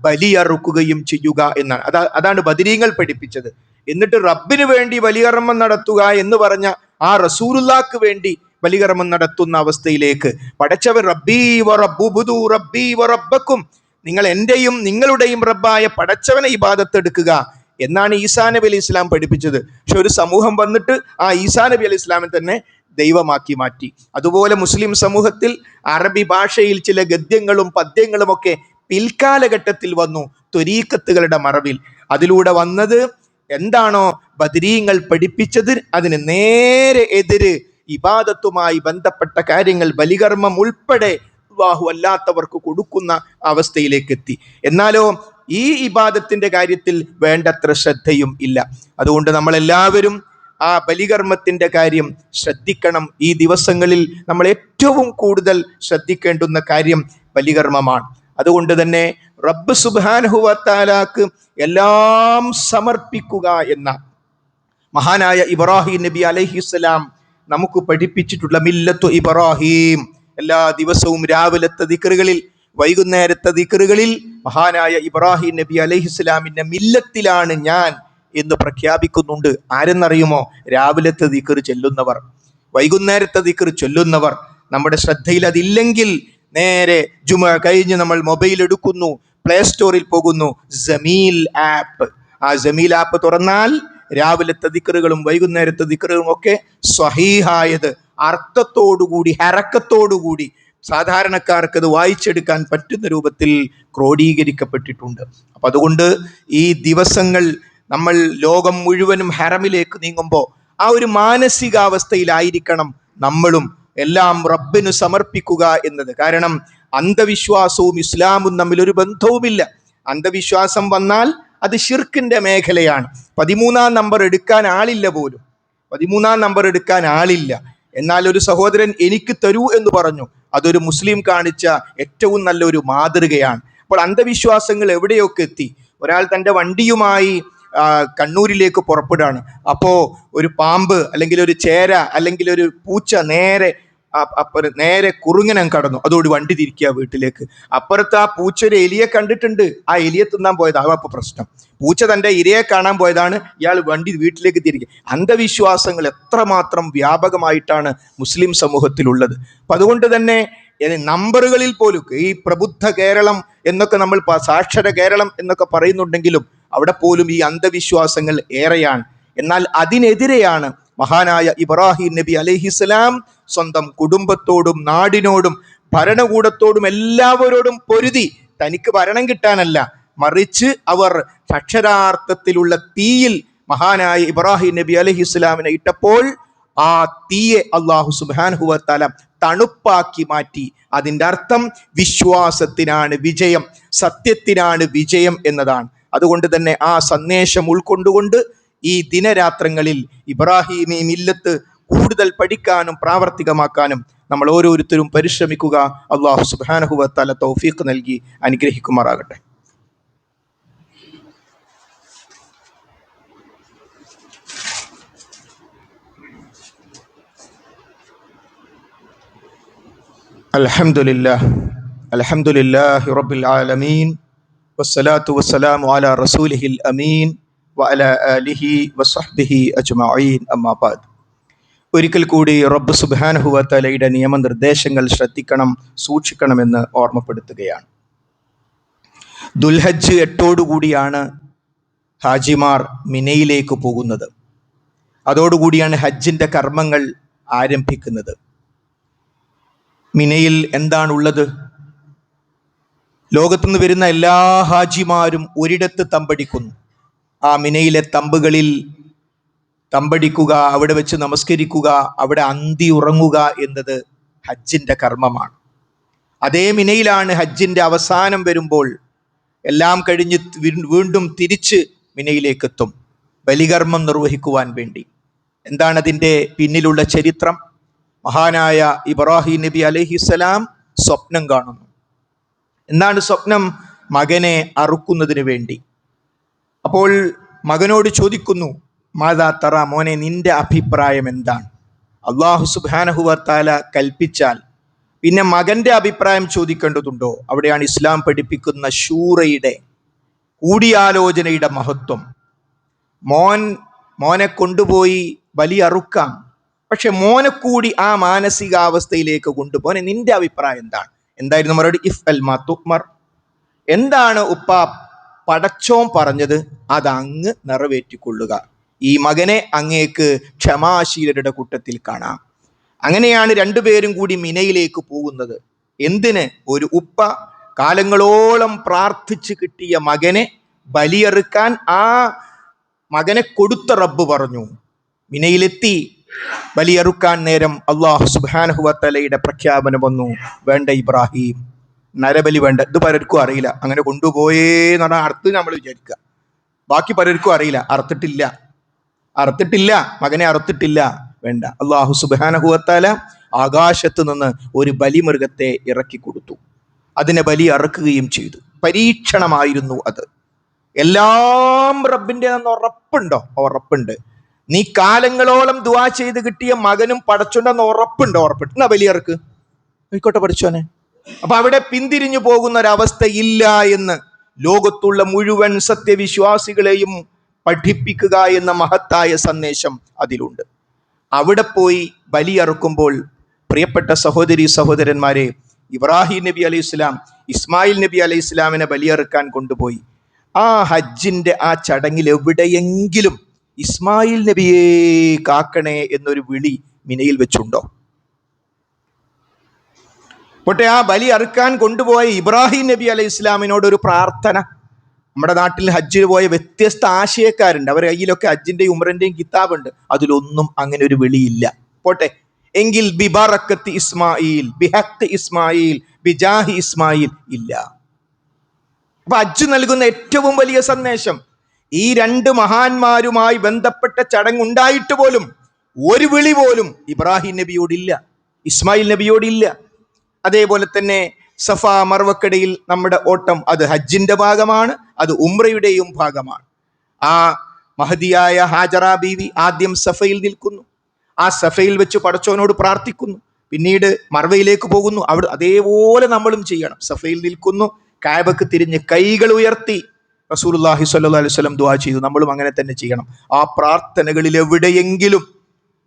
ബലിയറുക്കുകയും ചെയ്യുക എന്നാണ്. അതാണ് ബദരീങ്ങൾ പഠിപ്പിച്ചത്. എന്നിട്ട് റബ്ബിന് വേണ്ടി ബലികർമ്മം നടത്തുക എന്ന് പറഞ്ഞ ആ റസൂലുള്ളാഹിക്ക് വേണ്ടി ബലികർമ്മം നടത്തുന്ന അവസ്ഥയിലേക്ക് പടച്ചവൻ റബ്ബീ വറബ്ബുദു റബ്ബീ വറബ്ബക്കും, നിങ്ങൾ എന്റെയും നിങ്ങളുടെയും റബ്ബായ പടച്ചവനെ ഇബാദത്ത് എടുക്കുക എന്നാണ് ഈസാ നബി അലൈഹി ഇസ്ലാം പഠിപ്പിച്ചത്. പക്ഷെ ഒരു സമൂഹം വന്നിട്ട് ആ ഈസാ നബി അലൈഹി ഇസ്ലാമിനെ തന്നെ ദൈവമാക്കി മാറ്റി. അതുപോലെ മുസ്ലിം സമൂഹത്തിൽ അറബി ഭാഷയിൽ ചില ഗദ്യങ്ങളും പദ്യങ്ങളും ഒക്കെ പിൽക്കാലഘട്ടത്തിൽ വന്നു, ത്വരീഖത്തുകളുടെ മറവിൽ. അതിലൂടെ വന്നത് എന്താണോ ബദരീങ്ങൾ പഠിപ്പിച്ചത് അതിന് നേരെ എതിര് ഇബാദത്തുമായി ബന്ധപ്പെട്ട കാര്യങ്ങൾ, ബലികർമ്മം ഉൾപ്പെടെ അല്ലാഹു അല്ലാത്തവർക്ക് കൊടുക്കുന്ന അവസ്ഥയിലേക്ക് എത്തി. എന്നാലോ ഈ ഇബാദത്തിന്റെ കാര്യത്തിൽ വേണ്ടത്ര ശ്രദ്ധയും ഇല്ല. അതുകൊണ്ട് നമ്മളെല്ലാവരും ആ ബലികർമ്മത്തിന്റെ കാര്യം ശ്രദ്ധിക്കണം. ഈ ദിവസങ്ങളിൽ നമ്മൾ ഏറ്റവും കൂടുതൽ ശ്രദ്ധിക്കേണ്ടുന്ന കാര്യം ബലികർമ്മമാണ്. അതുകൊണ്ട് തന്നെ റബ്ബ് സുബ്ഹാനഹു വ തആലക്ക് എല്ലാം സമർപ്പിക്കുക എന്ന മഹാനായ ഇബ്രാഹിം നബി അലൈഹിസ്സലാം നമുക്ക് പഠിപ്പിച്ചിട്ടുള്ള മില്ലത്തു ഇബ്രാഹിം, എല്ലാ ദിവസവും രാവിലത്തെ ദിക്റുകളിൽ, വൈകുന്നേരത്തെ ദിക്റുകളിൽ മഹാനായ ഇബ്രാഹിം നബി അലൈഹിസ്സലാമിന്റെ മില്ലത്തിലാണ് ഞാൻ എന്ന് പ്രഖ്യാപിക്കുന്നുണ്ട്. ആരെന്നറിയുമോ? രാവിലത്തെ ദിക്ർ ചൊല്ലുന്നവർ, വൈകുന്നേരത്തെ ദിക്ർ ചൊല്ലുന്നവർ. നമ്മുടെ ശ്രദ്ധയിൽ അതില്ലെങ്കിൽ നേരെ ജുമ കഴിഞ്ഞ് നമ്മൾ മൊബൈൽ എടുക്കുന്നു, പ്ലേ സ്റ്റോറിൽ പോകുന്നു, ജമീൽ ആപ്പ്. ആ ജമീൽ ആപ്പ് തുറന്നാൽ രാവിലത്തെ ദിക്റുകളും വൈകുന്നേരത്തെ ദിക്റുകളും ഒക്കെ സ്വഹീഹായത്, അർത്ഥത്തോടുകൂടി, ഹറക്കത്തോടുകൂടി സാധാരണക്കാർക്ക് അത് വായിച്ചെടുക്കാൻ പറ്റുന്ന രൂപത്തിൽ ക്രോഡീകരിക്കപ്പെട്ടിട്ടുണ്ട്. അപ്പം അതുകൊണ്ട് ഈ ദിവസങ്ങൾ നമ്മൾ ലോകം മുഴുവനും ഹറമിലേക്ക് നീങ്ങുമ്പോൾ ആ ഒരു മാനസികാവസ്ഥയിലായിരിക്കണം നമ്മളും എല്ലാം റബ്ബിന് സമർപ്പിക്കുക എന്നത്. കാരണം അന്ധവിശ്വാസവും ഇസ്ലാമും തമ്മിൽ ഒരു ബന്ധവുമില്ല. അന്ധവിശ്വാസം വന്നാൽ അത് ശിർക്കിന്റെ മേഖലയാണ്. 13-ാം നമ്പർ എടുക്കാൻ ആളില്ല പോലും, 13-ാം നമ്പർ എടുക്കാൻ ആളില്ല. എന്നാൽ ഒരു സഹോദരൻ എനിക്ക് തരൂ എന്ന് പറഞ്ഞു. അതൊരു മുസ്ലിം കാണിച്ച ഏറ്റവും നല്ലൊരു മാതൃകയാണ്. അപ്പോൾ അന്ധവിശ്വാസങ്ങൾ എവിടെയൊക്കെ എത്തി. ഒരാൾ തൻ്റെ വണ്ടിയുമായി കണ്ണൂരിലേക്ക് പുറപ്പെടുകയാണ്. അപ്പോൾ ഒരു പാമ്പ് അല്ലെങ്കിൽ ഒരു ചേര അല്ലെങ്കിൽ ഒരു പൂച്ച നേരെ കുറുങ്ങനം കടന്നു. അതോട് വണ്ടി തിരിക്കുക വീട്ടിലേക്ക്. അപ്പുറത്ത് ആ പൂച്ച ഒരു എലിയെ കണ്ടിട്ടുണ്ട്, ആ എലിയെ തിന്നാൻ പോയതാകും അപ്പോൾ പ്രശ്നം. പൂച്ച തൻ്റെ ഇരയെ കാണാൻ പോയതാണ്, ഇയാൾ വണ്ടി വീട്ടിലേക്ക് തിരികെ. അന്ധവിശ്വാസങ്ങൾ എത്രമാത്രം വ്യാപകമായിട്ടാണ് മുസ്ലിം സമൂഹത്തിലുള്ളത്. അപ്പം അതുകൊണ്ട് തന്നെ നമ്പറുകളിൽ പോലും ഈ പ്രബുദ്ധ കേരളം എന്നൊക്കെ നമ്മൾ സാക്ഷര കേരളം എന്നൊക്കെ പറയുന്നുണ്ടെങ്കിലും അവിടെ പോലും ഈ അന്ധവിശ്വാസങ്ങൾ ഏറെയാണ്. എന്നാൽ അതിനെതിരെയാണ് മഹാനായ ഇബ്രാഹിം നബി അലൈഹിസ്സലാം സ്വന്തം കുടുംബത്തോടും നാടിനോടും ഭരണകൂടത്തോടും എല്ലാവരോടും പൊരുതി. തനിക്ക് ഭരണം കിട്ടാനല്ല, മറിച്ച് അവർ അക്ഷരാർത്ഥത്തിലുള്ള തീയിൽ മഹാനായ ഇബ്രാഹിം നബി അലൈഹിസ്സലാമിനെ ഇട്ടപ്പോൾ ആ തീയെ അല്ലാഹു സുബ്ഹാനഹു വ തആല തണുപ്പാക്കി മാറ്റി. അതിൻ്റെ അർത്ഥം വിശ്വാസത്തിനാണ് വിജയം, സത്യത്തിനാണ് വിജയം എന്നതാണ്. അതുകൊണ്ട് തന്നെ ആ സന്ദേശം ഉൾക്കൊണ്ടുകൊണ്ട് ഈ ദിനരാത്രങ്ങളിൽ ഇബ്രാഹിമി മില്ലത്ത് കൂടുതൽ പഠിക്കാനും പ്രാവർത്തികമാക്കാനും നമ്മൾ ഓരോരുത്തരും പരിശ്രമിക്കുക. അല്ലാഹു സുബ്ഹാനഹു വ തആല തൗഫീഖ് നൽകി അനുഗ്രഹിക്കുമാറാകട്ടെ. അൽഹംദുലില്ലാഹി റബ്ബിൽ ആലമീൻ വസ്സലാത്തു വസ്സലാമു അലാ റസൂലിഹിൽ അമീൻ വഅലാ ആലിഹി വസ്വഹ്ബിഹി അജ്മഈൻ. അമ്മാ ബഅദ്. ഒരിക്കൽ കൂടി റബ്ബ് സുബ്ഹാനഹു വ തആലയുടെ നിയമനിർദ്ദേശങ്ങൾ ശ്രദ്ധിക്കണം, സൂക്ഷിക്കണമെന്ന് ഓർമ്മപ്പെടുത്തുകയാണ്. ദുൽഹജ്ജ് 8 ഹാജിമാർ മിനയിലേക്ക് പോകുന്നത്. അതോടുകൂടിയാണ് ഹജ്ജിൻ്റെ കർമ്മങ്ങൾ ആരംഭിക്കുന്നത്. മിനയിൽ എന്താണുള്ളത്? ലോകത്തുനിന്ന് വരുന്ന എല്ലാ ഹാജിമാരും ഒരിടത്ത് തമ്പടിക്കുന്നു. ആ മിനയിലെ തമ്പുകളിൽ തമ്പടിക്കുക, അവിടെ വെച്ച് നമസ്കരിക്കുക, അവിടെ അന്തി ഉറങ്ങുക എന്നത് ഹജ്ജിൻ്റെ കർമ്മമാണ്. അതേ മിനയിലാണ് ഹജ്ജിൻ്റെ അവസാനം വരുമ്പോൾ എല്ലാം കഴിഞ്ഞ് വീണ്ടും തിരിച്ച് മിനയിലേക്ക് എത്തും ബലികർമ്മം നിർവഹിക്കുവാൻ വേണ്ടി. എന്താണ് അതിൻ്റെ പിന്നിലുള്ള ചരിത്രം? മഹാനായ ഇബ്രാഹിം നബി അലൈഹിസ്സലാം സ്വപ്നം കാണുന്നു. എന്താണ് സ്വപ്നം? മകനെ അറുക്കുന്നതിന് വേണ്ടി. അപ്പോൾ മകനോട് ചോദിക്കുന്നു, മാതാ തറ, മോനെ നിന്റെ അഭിപ്രായം എന്താണ്? അല്ലാഹു സുബ്ഹാനഹു വ തആല കൽപ്പിച്ചാൽ പിന്നെ മകന്റെ അഭിപ്രായം ചോദിക്കേണ്ടതുണ്ടോ? അവിടെയാണ് ഇസ്ലാം പഠിപ്പിക്കുന്ന ശൂറയുടെ, കൂടിയാലോചനയുടെ മഹത്വം. മോനെ കൊണ്ടുപോയി ബലി അറുക്കാം, പക്ഷെ മോനെ കൂടി ആ മാനസികാവസ്ഥയിലേക്ക് കൊണ്ടുപോകാൻ നിന്റെ അഭിപ്രായം എന്താണ്? എന്തായിരുന്നു മറുപടി? ഇഫ് അൽ മാ തുഅ്മർ. എന്താണ് ഉപ്പ പടച്ചോൻ പറഞ്ഞത് അതങ്ങ് നിറവേറ്റിക്കൊള്ളുക. ഈ മകനെ അങ്ങേക്ക് ക്ഷമാശീലരുടെ കൂട്ടത്തിൽ കാണാം. അങ്ങനെയാണ് രണ്ടുപേരും കൂടി മിനയിലേക്ക് പോകുന്നത്. എന്തിന്? ഒരു ഉപ്പ കാലങ്ങളോളം പ്രാർത്ഥിച്ച് കിട്ടിയ മകനെ ബലിയെറുക്കാൻ ആ മകനെ കൊടുത്ത റബ്ബ് പറഞ്ഞു. മിനയിലെത്തി ബലിയെറുക്കാൻ നേരം അല്ലാഹു സുബ്ഹാനഹു വ തആലയുടെ പ്രഖ്യാപനം വന്നു, വേണ്ട ഇബ്രാഹിം, നരബലി വേണ്ട. ഇത് പലർക്കും അറിയില്ല. അങ്ങനെ കൊണ്ടുപോയേന്ന് പറഞ്ഞാൽ അർത്ഥം നമ്മൾ വിചാരിക്കുക, ബാക്കി പലർക്കും അറിയില്ല. അറുത്തിട്ടില്ല, മകനെ അറുത്തിട്ടില്ല, വേണ്ട. അല്ലാഹു സുബ്ഹാനഹു വ തആല ആകാശത്ത് നിന്ന് ഒരു ബലിമൃഗത്തെ ഇറക്കി കൊടുത്തു. അതിനെ ബലി അറുക്കുകയും ചെയ്തു. പരീക്ഷണമായിരുന്നു അത്. എല്ലാം റബ്ബിൻ്റെ ഉറപ്പുണ്ടോ? ഉറപ്പുണ്ട്. നീ കാലങ്ങളോളം ദുആ ചെയ്ത് കിട്ടിയ മകനും പടച്ചുണ്ടെന്ന് ഉറപ്പുണ്ട്. എന്നാ ബലിയർക്ക് ആയിക്കോട്ടെ പഠിച്ചോനെ. അപ്പൊ അവിടെ പിന്തിരിഞ്ഞു പോകുന്ന ഒരവസ്ഥ ഇല്ല എന്ന് ലോകത്തുള്ള മുഴുവൻ സത്യവിശ്വാസികളെയും പഠിപ്പിക്കുക എന്ന മഹത്തായ സന്ദേശം അതിലുണ്ട്. അവിടെ പോയി ബലിയറുക്കുമ്പോൾ പ്രിയപ്പെട്ട സഹോദരി സഹോദരന്മാരെ, ഇബ്രാഹിം നബി അലൈഹി ഇസ്ലാം ഇസ്മായിൽ നബി അലൈഹി ഇസ്ലാമിനെ ബലിയറുക്കാൻ കൊണ്ടുപോയി. ആ ഹജ്ജിന്റെ ആ ചടങ്ങിൽ എവിടെയെങ്കിലും ഇസ്മായിൽ നബിയെ കാക്കണേ എന്നൊരു വിളി മിനയിൽ വെച്ചുണ്ടോ? പോട്ടെ, ആ ബലി അറുക്കാൻ കൊണ്ടുപോയ ഇബ്രാഹിം നബി അലൈഹി ഇസ്ലാമിനോട് ഒരു പ്രാർത്ഥന. നമ്മുടെ നാട്ടിൽ ഹജ്ജിന് പോയ വ്യത്യസ്ത ആശയക്കാരുണ്ട്. അവരുടെ കയ്യിലൊക്കെ ഹജ്ജിന്റെയും ഉംറന്റെയും കിതാബുണ്ട്. അതിലൊന്നും അങ്ങനെ ഒരു വിളിയില്ല. പോട്ടെ, എങ്കിൽ ബിബറക്കത്തി ഇസ്മായിൽ, ബിഹഖ് ഇസ്മായിൽ, ബിജാഹി ഇസ്മായിൽ ഇല്ല. അപ്പൊ ഹജ്ജ് നൽകുന്ന ഏറ്റവും വലിയ സന്ദേശം, ഈ രണ്ട് മഹാന്മാരുമായി ബന്ധപ്പെട്ട ചടങ്ങുണ്ടായിട്ട് പോലും ഒരു വിളി പോലും ഇബ്രാഹിം നബിയോടില്ല, ഇസ്മായിൽ നബിയോടില്ല. അതേപോലെ തന്നെ സഫ മർവക്കടയിൽ നമ്മുടെ ഓട്ടം, അത് ഹജ്ജിന്റെ ഭാഗമാണ്, അത് ഉംറയുടെയും ഭാഗമാണ്. ആ മഹദിയായ ഹാജറ ബീവി ആദ്യം സഫയിൽ നിൽക്കുന്നു. ആ സഫയിൽ വെച്ച് പടച്ചോനോട് പ്രാർത്ഥിക്കുന്നു. പിന്നീട് മർവയിലേക്ക് പോകുന്നു. അവിടെ അതേപോലെ നമ്മളും ചെയ്യണം. സഫയിൽ നിൽക്കുന്നു, കഅബക്ക് തിരിഞ്ഞ് കൈകൾ ഉയർത്തി റസൂലുള്ളാഹി സ്വല്ലല്ലാഹു അലൈഹി വസല്ലം ദുആ ചെയ്തു. നമ്മളും അങ്ങനെ തന്നെ ചെയ്യണം. ആ പ്രാർത്ഥനകളിൽ എവിടെയെങ്കിലും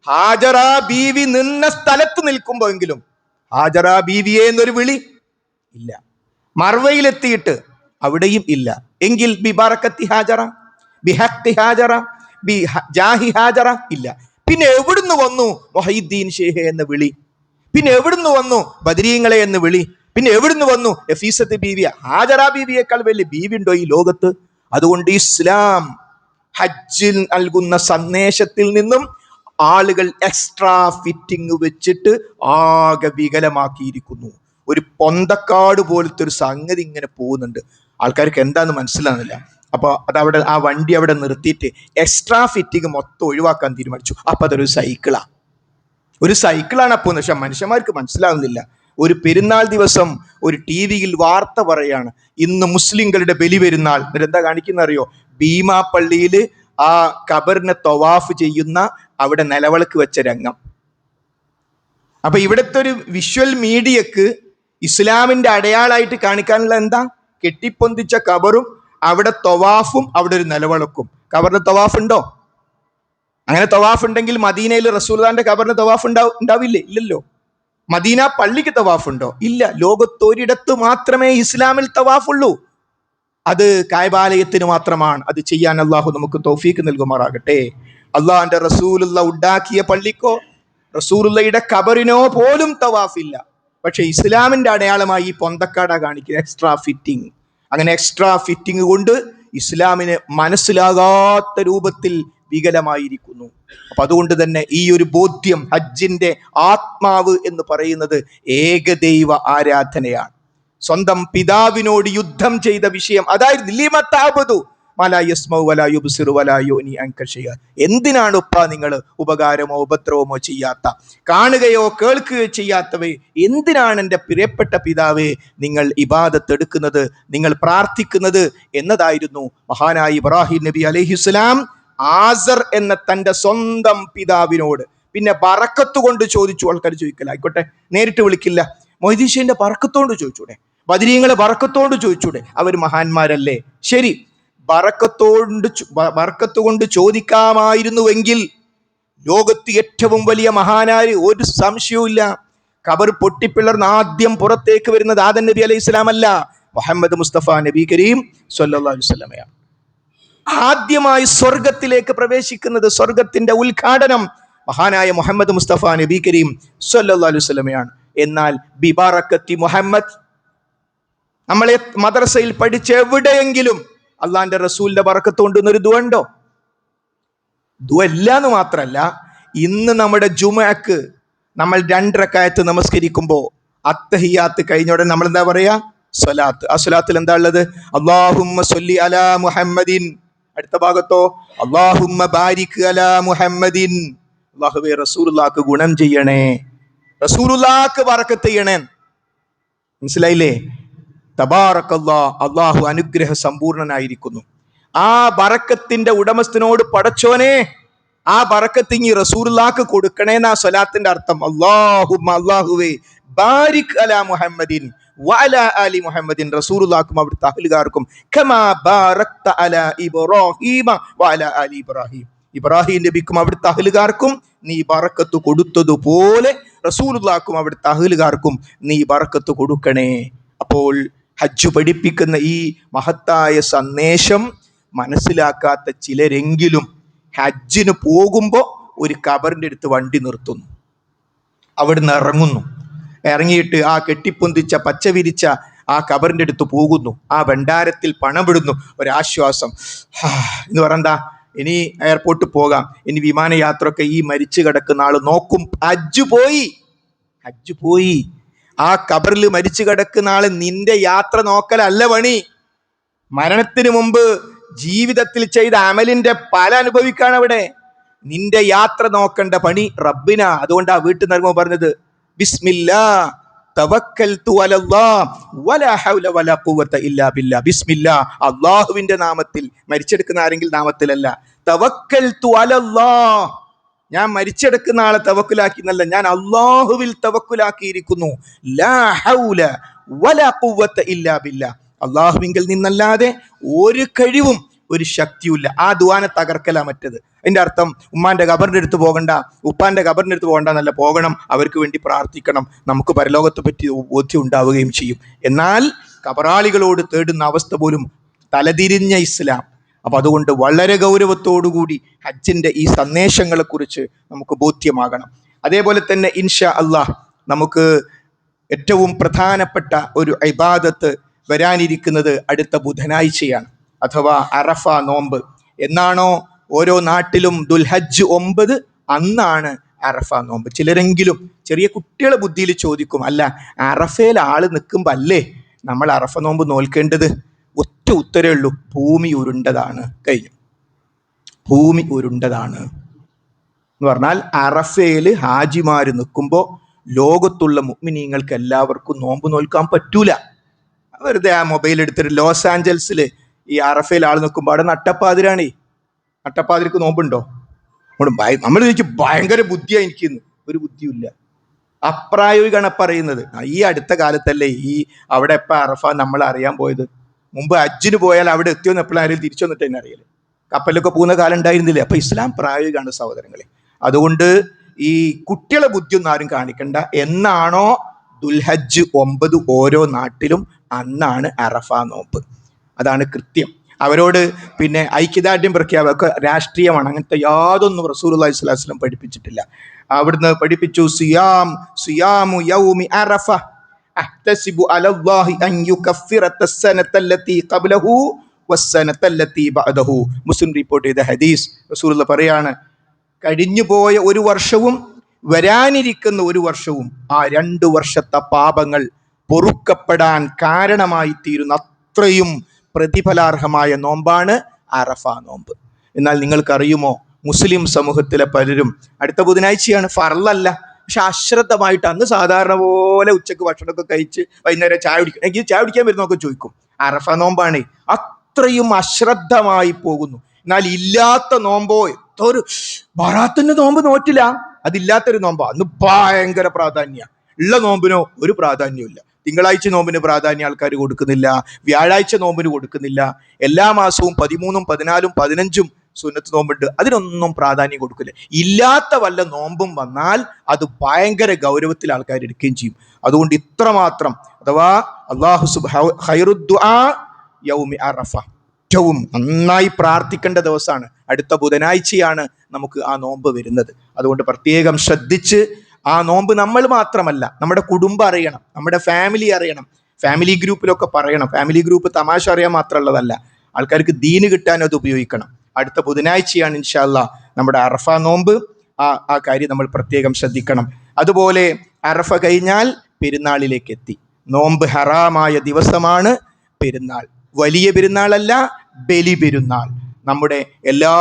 ഹാജറ ബീവി നിന്ന സ്ഥലത്ത് നിൽക്കുമ്പോഴെങ്കിലും ഹാജറ ബീവിയെ എന്നൊരു വിളി ഇല്ല. മർവയിലെത്തിയിട്ട് അവിടെയും ഇല്ല. എങ്കിൽ ബിബറക്കത്തി ഹാജറ, ബിഹഖി ഹാജറ, ബിജാഹി ഹാജറ ഇല്ല. പിന്നെ എവിടുന്ന് വന്നു മുഹയ്യിദ്ദീൻ ഷേഖ് എന്ന വിളി? പിന്നെ എവിടുന്ന് വന്നു ബദരീങ്ങളെ എന്ന് വിളി? പിന്നെ എവിടുന്ന് വന്നു എഫീസത്ത് ബീവിയ? ഹാജറ ബീവിയേക്കാൾ വലിയ ബീവി ഉണ്ടോ ഈ ലോകത്ത്? അതുകൊണ്ട് ഇസ്ലാം ഹജ്ജിൽ നൽകുന്ന സന്ദേശത്തിൽ നിന്നും ആളുകൾ എക്സ്ട്രാ ഫിറ്റിംഗ് വെച്ചിട്ട് ആകെ വികലമാക്കിയിരിക്കുന്നു. ഒരു പൊന്തക്കാട് പോലത്തെ ഒരു സംഗതി ഇങ്ങനെ പോകുന്നുണ്ട്. ആൾക്കാർക്ക് എന്താന്ന് മനസ്സിലാകുന്നില്ല. അപ്പോൾ അതവിടെ ആ വണ്ടി അവിടെ നിർത്തിയിട്ട് എക്സ്ട്രാ ഫിറ്റിംഗ് മൊത്തം ഒഴിവാക്കാൻ തീരുമാനിച്ചു. അപ്പൊ അതൊരു സൈക്കിളാണ്. ഒരു സൈക്കിളാണ് അപ്പോൾ. പക്ഷെ മനുഷ്യന്മാർക്ക് മനസ്സിലാകുന്നില്ല. ഒരു പെരുന്നാൾ ദിവസം ഒരു ടി വിയിൽ വാർത്ത പറയാണ്, ഇന്ന് മുസ്ലിങ്ങളുടെ ബലി പെരുന്നാൾ. എന്നിട്ട് എന്താ കാണിക്കുന്ന അറിയോ? ഭീമാപ്പള്ളിയിൽ ആ ഖബറിനെ തവാഫ് ചെയ്യുന്ന അവിടെ നിലവിളക്ക് വെച്ച രംഗം. അപ്പൊ ഇവിടുത്തെ ഒരു വിഷ്വൽ മീഡിയക്ക് ഇസ്ലാമിന്റെ അടയാളായിട്ട് കാണിക്കാനുള്ള എന്താ? കെട്ടിപ്പൊന്തിച്ച ഖബറും അവിടെ തവാഫും അവിടെ ഒരു നിലവിളക്കും. ഖബറിന് തവാഫ് ഉണ്ടോ? അങ്ങനെ തവാഫ് ഉണ്ടെങ്കിൽ മദീനയിൽ റസൂലുള്ളാഹിന്റെ ഖബറിന് തവാഫ് ഉണ്ടാവില്ലേ? ഇല്ലല്ലോ. മദീന പള്ളിക്ക് തവാഫ് ഉണ്ടോ? ഇല്ല. ലോകത്തൊരിടത്ത് മാത്രമേ ഇസ്ലാമിൽ തവാഫുള്ളൂ. അത് കഅബാലയത്തിന് മാത്രമാണ്. അത് ചെയ്യാൻ അള്ളാഹു നമുക്ക് തൗഫീക്ക് നൽകുമാറാകട്ടെ. അള്ളാഹിന്റെ റസൂലുള്ള ഉണ്ടാക്കിയ പള്ളിക്കോ റസൂലുള്ളയുടെ ഖബറിനോ പോലും തവാഫില്ല. പക്ഷെ ഇസ്ലാമിന്റെ അടയാളമായി ഈ പൊന്തക്കാട കാണിക്കുക എക്സ്ട്രാ ഫിറ്റിംഗ്. അങ്ങനെ എക്സ്ട്രാ ഫിറ്റിംഗ് കൊണ്ട് ഇസ്ലാമിന് മനസ്സിലാകാത്ത രൂപത്തിൽ വികലമായിരിക്കുന്നു. അപ്പൊ അതുകൊണ്ട് തന്നെ ഈ ഒരു ബോധ്യം, ഹജ്ജിന്റെ ആത്മാവ് എന്ന് പറയുന്നത് ഏകദൈവ ആരാധനയാണ്. സ്വന്തം പിതാവിനോട് യുദ്ധം ചെയ്ത വിഷയം അതായിരുന്നു. എന്തിനാണ് ഉപ്പ നിങ്ങൾ ഉപകാരമോ ഉപദ്രവമോ ചെയ്യാത്ത, കാണുകയോ കേൾക്കുകയോ ചെയ്യാത്തവേ, എന്തിനാണ് എൻ്റെ പ്രിയപ്പെട്ട പിതാവേ നിങ്ങൾ ഇബാദത്ത് എടുക്കുന്നത്, നിങ്ങൾ പ്രാർത്ഥിക്കുന്നത് എന്നതായിരുന്നു മഹാനായ ഇബ്രാഹിം നബി അലൈഹിസ്സലാം ആസർ എന്ന തൻ്റെ സ്വന്തം പിതാവിനോട്. പിന്നെ ബറക്കത്ത് കൊണ്ട് ചോദിച്ചു. ആൾക്കാർ ചോദിക്കല, ആയിക്കോട്ടെ, നേരിട്ട് വിളിക്കില്ല. മൊയ്തീഷന്റെ ബറക്കത്തോണ്ട് ചോദിച്ചൂടെ? ബദരീങ്ങളെ ബറക്കത്തോണ്ട് ചോദിച്ചൂടെ? അവർ മഹാന്മാരല്ലേ? ശരി, ബറക്കത്ത് കൊണ്ട് ചോദിക്കാമായിരുന്നുവെങ്കിൽ ലോകത്ത് ഏറ്റവും വലിയ മഹാനാര് ഒരു സംശയവുമില്ല. ഖബർ പൊട്ടിപ്പിളർന്ന് ആദ്യം പുറത്തേക്ക് വരുന്നത് ആദം നബി അലൈഹി സ്വലാം അല്ല, മുഹമ്മദ് മുസ്തഫ നബി കരീം സ്വല്ലല്ലാഹു അലൈഹി വസല്ലമയാണ്. ആദ്യമായി സ്വർഗത്തിലേക്ക് പ്രവേശിക്കുന്നത്, സ്വർഗത്തിന്റെ ഉദ്ഘാടനം മഹാനായ മുഹമ്മദ് മുസ്തഫ നബി കരീം സ്വല്ലല്ലാഹു അലൈഹി വസല്ലമയാണ്. എന്നാൽ ബിബറക്കത്തി മുഹമ്മദ്, നമ്മളെ മദ്രസയിൽ പഠിച്ച എവിടെയെങ്കിലും അള്ളാന്റെ റസൂലിന്റെ ബറക്കത്ത് കൊണ്ടുവന്നൊരു ദുആ ഉണ്ടോ? ദുആ ഇല്ല എന്ന് മാത്രല്ല, ഇന്ന് നമ്മുടെ ജുമഅക്ക് നമ്മൾ 2 റക്അത്ത് നമസ്കരിക്കുമ്പോൾ അത്തഹിയാത്ത് കഴിഞ്ഞ ഉടനെ നമ്മൾ എന്താ പറയാ? സ്വലാത്ത്. ആ സ്വലാത്തിൽ എന്താ ഉള്ളത്? അല്ലാഹുമ്മ സ്വല്ലി അലാ മുഹമ്മദിൻ. അടുത്ത ഭാഗത്തോ അല്ലാഹുമ്മ ബാരിക് അലാ മുഹമ്മദിൻ. അല്ലാഹുവേ റസൂലുള്ളാഹിക്ക് ഗുണം ചെയ്യണേ, റസൂലുള്ളാഹിക്ക് ബറക്കത്ത് ചെയ്യണേ. മനസ്സിലായില്ലേ? തബാറക്കല്ലാഹ്, അല്ലാഹു അനുഗ്രഹ സമ്പൂർണനായിരിക്കുന്നു. ആ ബറക്കത്തിന്റെ ഉടമസ്ഥനോട് പടച്ചോനെ ആ ബറക്കത്ത് ഇനി റസൂലുള്ളാഹിക്ക് കൊടുക്കണേന്നാ സ്വലാത്തിന്റെ അർത്ഥം. അല്ലാഹുമ്മ, അല്ലാഹുവേ, ബാരിക് അലാ മുഹമ്മദിൻ വഅലാ ആലി മുഹമ്മദിൻ, റസൂലുള്ളാഹിക്കും അവിടുത്തെ അഹ്ലുകാർക്കും കമാ ബാറക്ത അലാ ഇബ്രാഹീമ വഅലാ ആലി ഇബ്രാഹീം, ഇബ്രാഹിം നബിക്കും അവിടുത്തെ അഹ്ലുകാർക്കും നീ ബറക്കത്ത് കൊടുത്തതുപോലെ റസൂലുള്ളാഹിക്കും അവിടുത്തെ അഹ്ലുകാർക്കും നീ ബറക്കത്ത് കൊടുക്കണേ. അപ്പോൾ ഹജ്ജ് പഠിപ്പിക്കുന്ന ഈ മഹത്തായ സന്ദേശം മനസ്സിലാക്കാത്ത ചിലരെങ്കിലും ഹജ്ജിന് പോകുമ്പോൾ ഒരു ഖബറിൻ്റെ അടുത്ത് വണ്ടി നിർത്തുന്നു, അവിടുന്ന് ഇറങ്ങുന്നു, ഇറങ്ങിയിട്ട് ആ കെട്ടിപ്പൊന്തിച്ച പച്ച വിരിച്ച ആ ഖബറിൻ്റെ അടുത്ത് പോകുന്നു, ആ ഭണ്ഡാരത്തിൽ പണമിടുന്നു, ഒരാശ്വാസം എന്ന് പറയണ്ട, ഇനി എയർപോർട്ടിൽ പോകാം, ഇനി വിമാനയാത്രയൊക്കെ ഈ മരിച്ചു കിടക്കുന്ന ആൾ നോക്കും. ഹജ്ജ് പോയി. ആ ഖബറിൽ മരിച്ചു കിടക്കുന്ന ആള് നിന്റെ യാത്ര നോക്കലല്ല പണി. മരണത്തിന് മുമ്പ് ജീവിതത്തിൽ ചെയ്ത അമലിന്റെ പല അനുഭവിക്കാണ് അവിടെ. നിന്റെ യാത്ര നോക്കേണ്ട പണി റബ്ബിന. അതുകൊണ്ട് ആ വീട്ടിൽ നിന്ന് പറഞ്ഞത് ബിസ്മില്ലാ തവക്കൽതു അലല്ലാഹ് വലാ ഹൗല വലാ ഖുവത ഇല്ലാ ബില്ലാ. ബിസ്മില്ലാ, അല്ലാഹുവിന്റെ നാമത്തിൽ. മരിച്ചെടുക്കുന്ന ആരെങ്കിലും നാമത്തിലല്ല. തവക്കൽതു അലല്ലാഹ്, ഞാൻ മരിച്ചെടുക്കുന്ന ആളെ തവക്കുലാക്കി എന്നല്ല, ഞാൻ അല്ലാഹുവിൽ തവക്കുലാക്കിയിരിക്കുന്നു. ലാ ഹൗല വലാ ഖുവത ഇല്ലാ ബില്ലാ, അല്ലാഹുവിങ്കിൽ നിന്നല്ലാതെ ഒരു കഴിവും ഒരു ശക്തിയുമില്ല. ആ ദുആനെ തകർക്കല മറ്റത്. അതിന്റെ അർത്ഥം ഉമ്മാന്റെ ഖബറിന്റെ അടുത്ത് പോകണ്ട, ഉപ്പാന്റെ ഖബറിന്റെ അടുത്ത് പോകണ്ട എന്നല്ല, പോകണം, അവർക്ക് വേണ്ടി പ്രാർത്ഥിക്കണം, നമുക്ക് പരലോകത്തെ പറ്റി ബോധ്യം ഉണ്ടാവുകയും ചെയ്യും. എന്നാൽ ഖബറാളികളോട് തേടുന്ന അവസ്ഥ പോലും തലതിരിഞ്ഞ ഇസ്ലാം. അപ്പൊ അതുകൊണ്ട് വളരെ ഗൗരവത്തോടുകൂടി ഹജ്ജിന്റെ ഈ സന്ദേശങ്ങളെ കുറിച്ച് നമുക്ക് ബോധ്യമാകണം. അതേപോലെ തന്നെ ഇൻഷാ അല്ലാഹ് നമുക്ക് ഏറ്റവും പ്രധാനപ്പെട്ട ഒരു ഇബാദത്ത് വരാനിരിക്കുന്നത് അടുത്ത ബുധനാഴ്ചയാണ്, അഥവാ അറഫ നോമ്പ്. എന്നാണോ ഓരോ നാട്ടിലും ദുൽഹജ്ജ് 9 അന്നാണ് അറഫ നോമ്പ്. ചിലരെങ്കിലും ചെറിയ കുട്ടികളെ ബുദ്ധിയിൽ ചോദിക്കും, അല്ല അറഫയിൽ ആള് നിൽക്കുമ്പോൾ അല്ലേ നമ്മൾ അറഫ നോമ്പ് നോൽക്കേണ്ടത്? ഒറ്റ ഉത്തരേ ഉള്ളൂ, ഭൂമി ഉരുണ്ടതാണ്. കഴിഞ്ഞു. ഭൂമി ഉരുണ്ടതാണ് എന്ന് പറഞ്ഞാൽ അറഫയിൽ ഹാജിമാർ നിൽക്കുമ്പോൾ ലോകത്തുള്ള മുഅ്മിനീങ്ങൾക്ക് എല്ലാവർക്കും നോമ്പ് നോൽക്കാൻ പറ്റൂല. വെറുതെ ആ മൊബൈൽ എടുത്തിട്ട് ലോസ് ആഞ്ചൽസിൽ ഈ അറഫയിൽ ആൾ നിൽക്കുമ്പോൾ അവിടെ നട്ടപ്പാതിരാണേ. നട്ടപ്പാതിരിക്ക് നോമ്പുണ്ടോ? നമ്മൾ ചോദിക്കും ഭയങ്കര ബുദ്ധിയാണ് എനിക്കിന്ന്. ഒരു ബുദ്ധിയില്ല, അപ്രായോഗികമാണ് പറയുന്നത്. ഈ അടുത്ത കാലത്തല്ലേ ഈ അവിടെ എപ്പോൾ അറഫ നമ്മൾ അറിയാൻ പോയത്? മുമ്പ് ഹജ്ജിന് പോയാൽ അവിടെ എത്തിയോന്ന് എപ്പോഴും ആരെങ്കിലും തിരിച്ചു വന്നിട്ട് തന്നെ അറിയില്ല. കപ്പലിലൊക്കെ പോകുന്ന കാലം ഉണ്ടായിരുന്നില്ലേ? അപ്പൊ ഇസ്ലാം പ്രായോഗികമാണ് സഹോദരങ്ങളെ. അതുകൊണ്ട് ഈ കുട്ടികളെ ബുദ്ധിയൊന്നും ആരും കാണിക്കണ്ട. എന്നാണോ ദുൽഹജ്ജ് 9 ഓരോ നാട്ടിലും അന്നാണ് അറഫ നോമ്പ്. അതാണ് കൃത്യം. അവരോട് പിന്നെ ഐക്യദാർഢ്യം പ്രഖ്യാപക രാഷ്ട്രീയമാണ്, അങ്ങനത്തെ യാതൊന്നും റസൂലുള്ളാഹി സ്വല്ലല്ലാഹു അലൈഹി വസല്ലം പഠിപ്പിച്ചിട്ടില്ല. അവിടുന്ന് പഠിപ്പിച്ചു സിയാമു യൗമി അറഫ അഹ്തസിബു അലല്ലാഹി അൻ യുകഫിറ തസ്സനത്തല്ലതി ഖബ്ലഹു വസ്സനത്തല്ലതി ബഅദഹു. മുസ്ലിം റിപ്പോർട്ട് ചെയ്ത ഹദീസ്. റസൂലുള്ളാഹി പറയാണ്, കഴിഞ്ഞു പോയ ഒരു വർഷവും വരാനിരിക്കുന്ന ഒരു വർഷവും ആ 2 വർഷത്തെ പാപങ്ങൾ പൊറുക്കപ്പെടാൻ കാരണമായി തീരുന്ന അത്രയും പ്രതിഫലാർഹമായ നോമ്പാണ് അറഫ നോമ്പ്. എന്നാൽ നിങ്ങൾക്കറിയുമോ, മുസ്ലിം സമൂഹത്തിലെ പലരും അടുത്ത ബുധനാഴ്ചയാണ്, ഫർളല്ല, പക്ഷെ അശ്രദ്ധമായിട്ട് അന്ന് സാധാരണ പോലെ ഉച്ചക്ക് ഭക്ഷണമൊക്കെ കഴിച്ച് വൈകുന്നേരം ചായ കുടിക്കും. എനിക്ക് ചായ കുടിക്കാൻ വരുന്നൊക്കെ ചോദിക്കും. അറഫ നോമ്പാണ്. അത്രയും അശ്രദ്ധമായി പോകുന്നു. എന്നാൽ ഇല്ലാത്ത നോമ്പോ, ഒരു ബറാത്തിന്റെ നോമ്പ് നോറ്റില്ല, അതില്ലാത്തൊരു നോമ്പോ അന്ന് ഭയങ്കര പ്രാധാന്യ. ഉള്ള നോമ്പിനോ ഒരു പ്രാധാന്യമില്ല. തിങ്കളാഴ്ച നോമ്പിന് പ്രാധാന്യം ആൾക്കാർ കൊടുക്കുന്നില്ല, വ്യാഴാഴ്ച നോമ്പിന് കൊടുക്കുന്നില്ല. എല്ലാ മാസവും 13, 14, 15 സുന്നത്ത് നോമ്പുണ്ട്, അതിനൊന്നും പ്രാധാന്യം കൊടുക്കില്ല. ഇല്ലാത്ത വല്ല നോമ്പും വന്നാൽ അത് ഭയങ്കര ഗൗരവത്തിൽ ആൾക്കാർ എടുക്കുകയും ചെയ്യും. അതുകൊണ്ട് ഇത്രമാത്രം, അഥവാ അല്ലാഹു സുബ്ഹാനഹു ഖൈറുദ്ദുആ യൗമി അറഫ, ഏറ്റവും നന്നായി പ്രാർത്ഥിക്കേണ്ട ദിവസമാണ്. അടുത്ത ബുധനാഴ്ചയാണ് നമുക്ക് ആ നോമ്പ് വരുന്നത്. അതുകൊണ്ട് പ്രത്യേകം ശ്രദ്ധിച്ച് ആ നോമ്പ് നമ്മൾ മാത്രമല്ല, നമ്മുടെ കുടുംബം അറിയണം, നമ്മുടെ ഫാമിലി അറിയണം, ഫാമിലി ഗ്രൂപ്പിലൊക്കെ പറയണം. ഫാമിലി ഗ്രൂപ്പ് തമാശ അറിയാൻ മാത്രമുള്ളതല്ല, ആൾക്കാർക്ക് ദീന് കിട്ടാൻ അത് ഉപയോഗിക്കണം. അടുത്ത ബുധനാഴ്ചയാണ് ഇൻഷാ അല്ലാഹ് നമ്മുടെ അറഫ നോമ്പ്. ആ കാര്യം നമ്മൾ പ്രത്യേകം ശ്രദ്ധിക്കണം. അതുപോലെ അറഫ കഴിഞ്ഞാൽ പെരുന്നാളിലേക്ക് എത്തി. നോമ്പ് ഹറാമായ ദിവസമാണ് പെരുന്നാൾ. വലിയ പെരുന്നാളല്ല, ബലി പെരുന്നാൾ. നമ്മുടെ എല്ലാ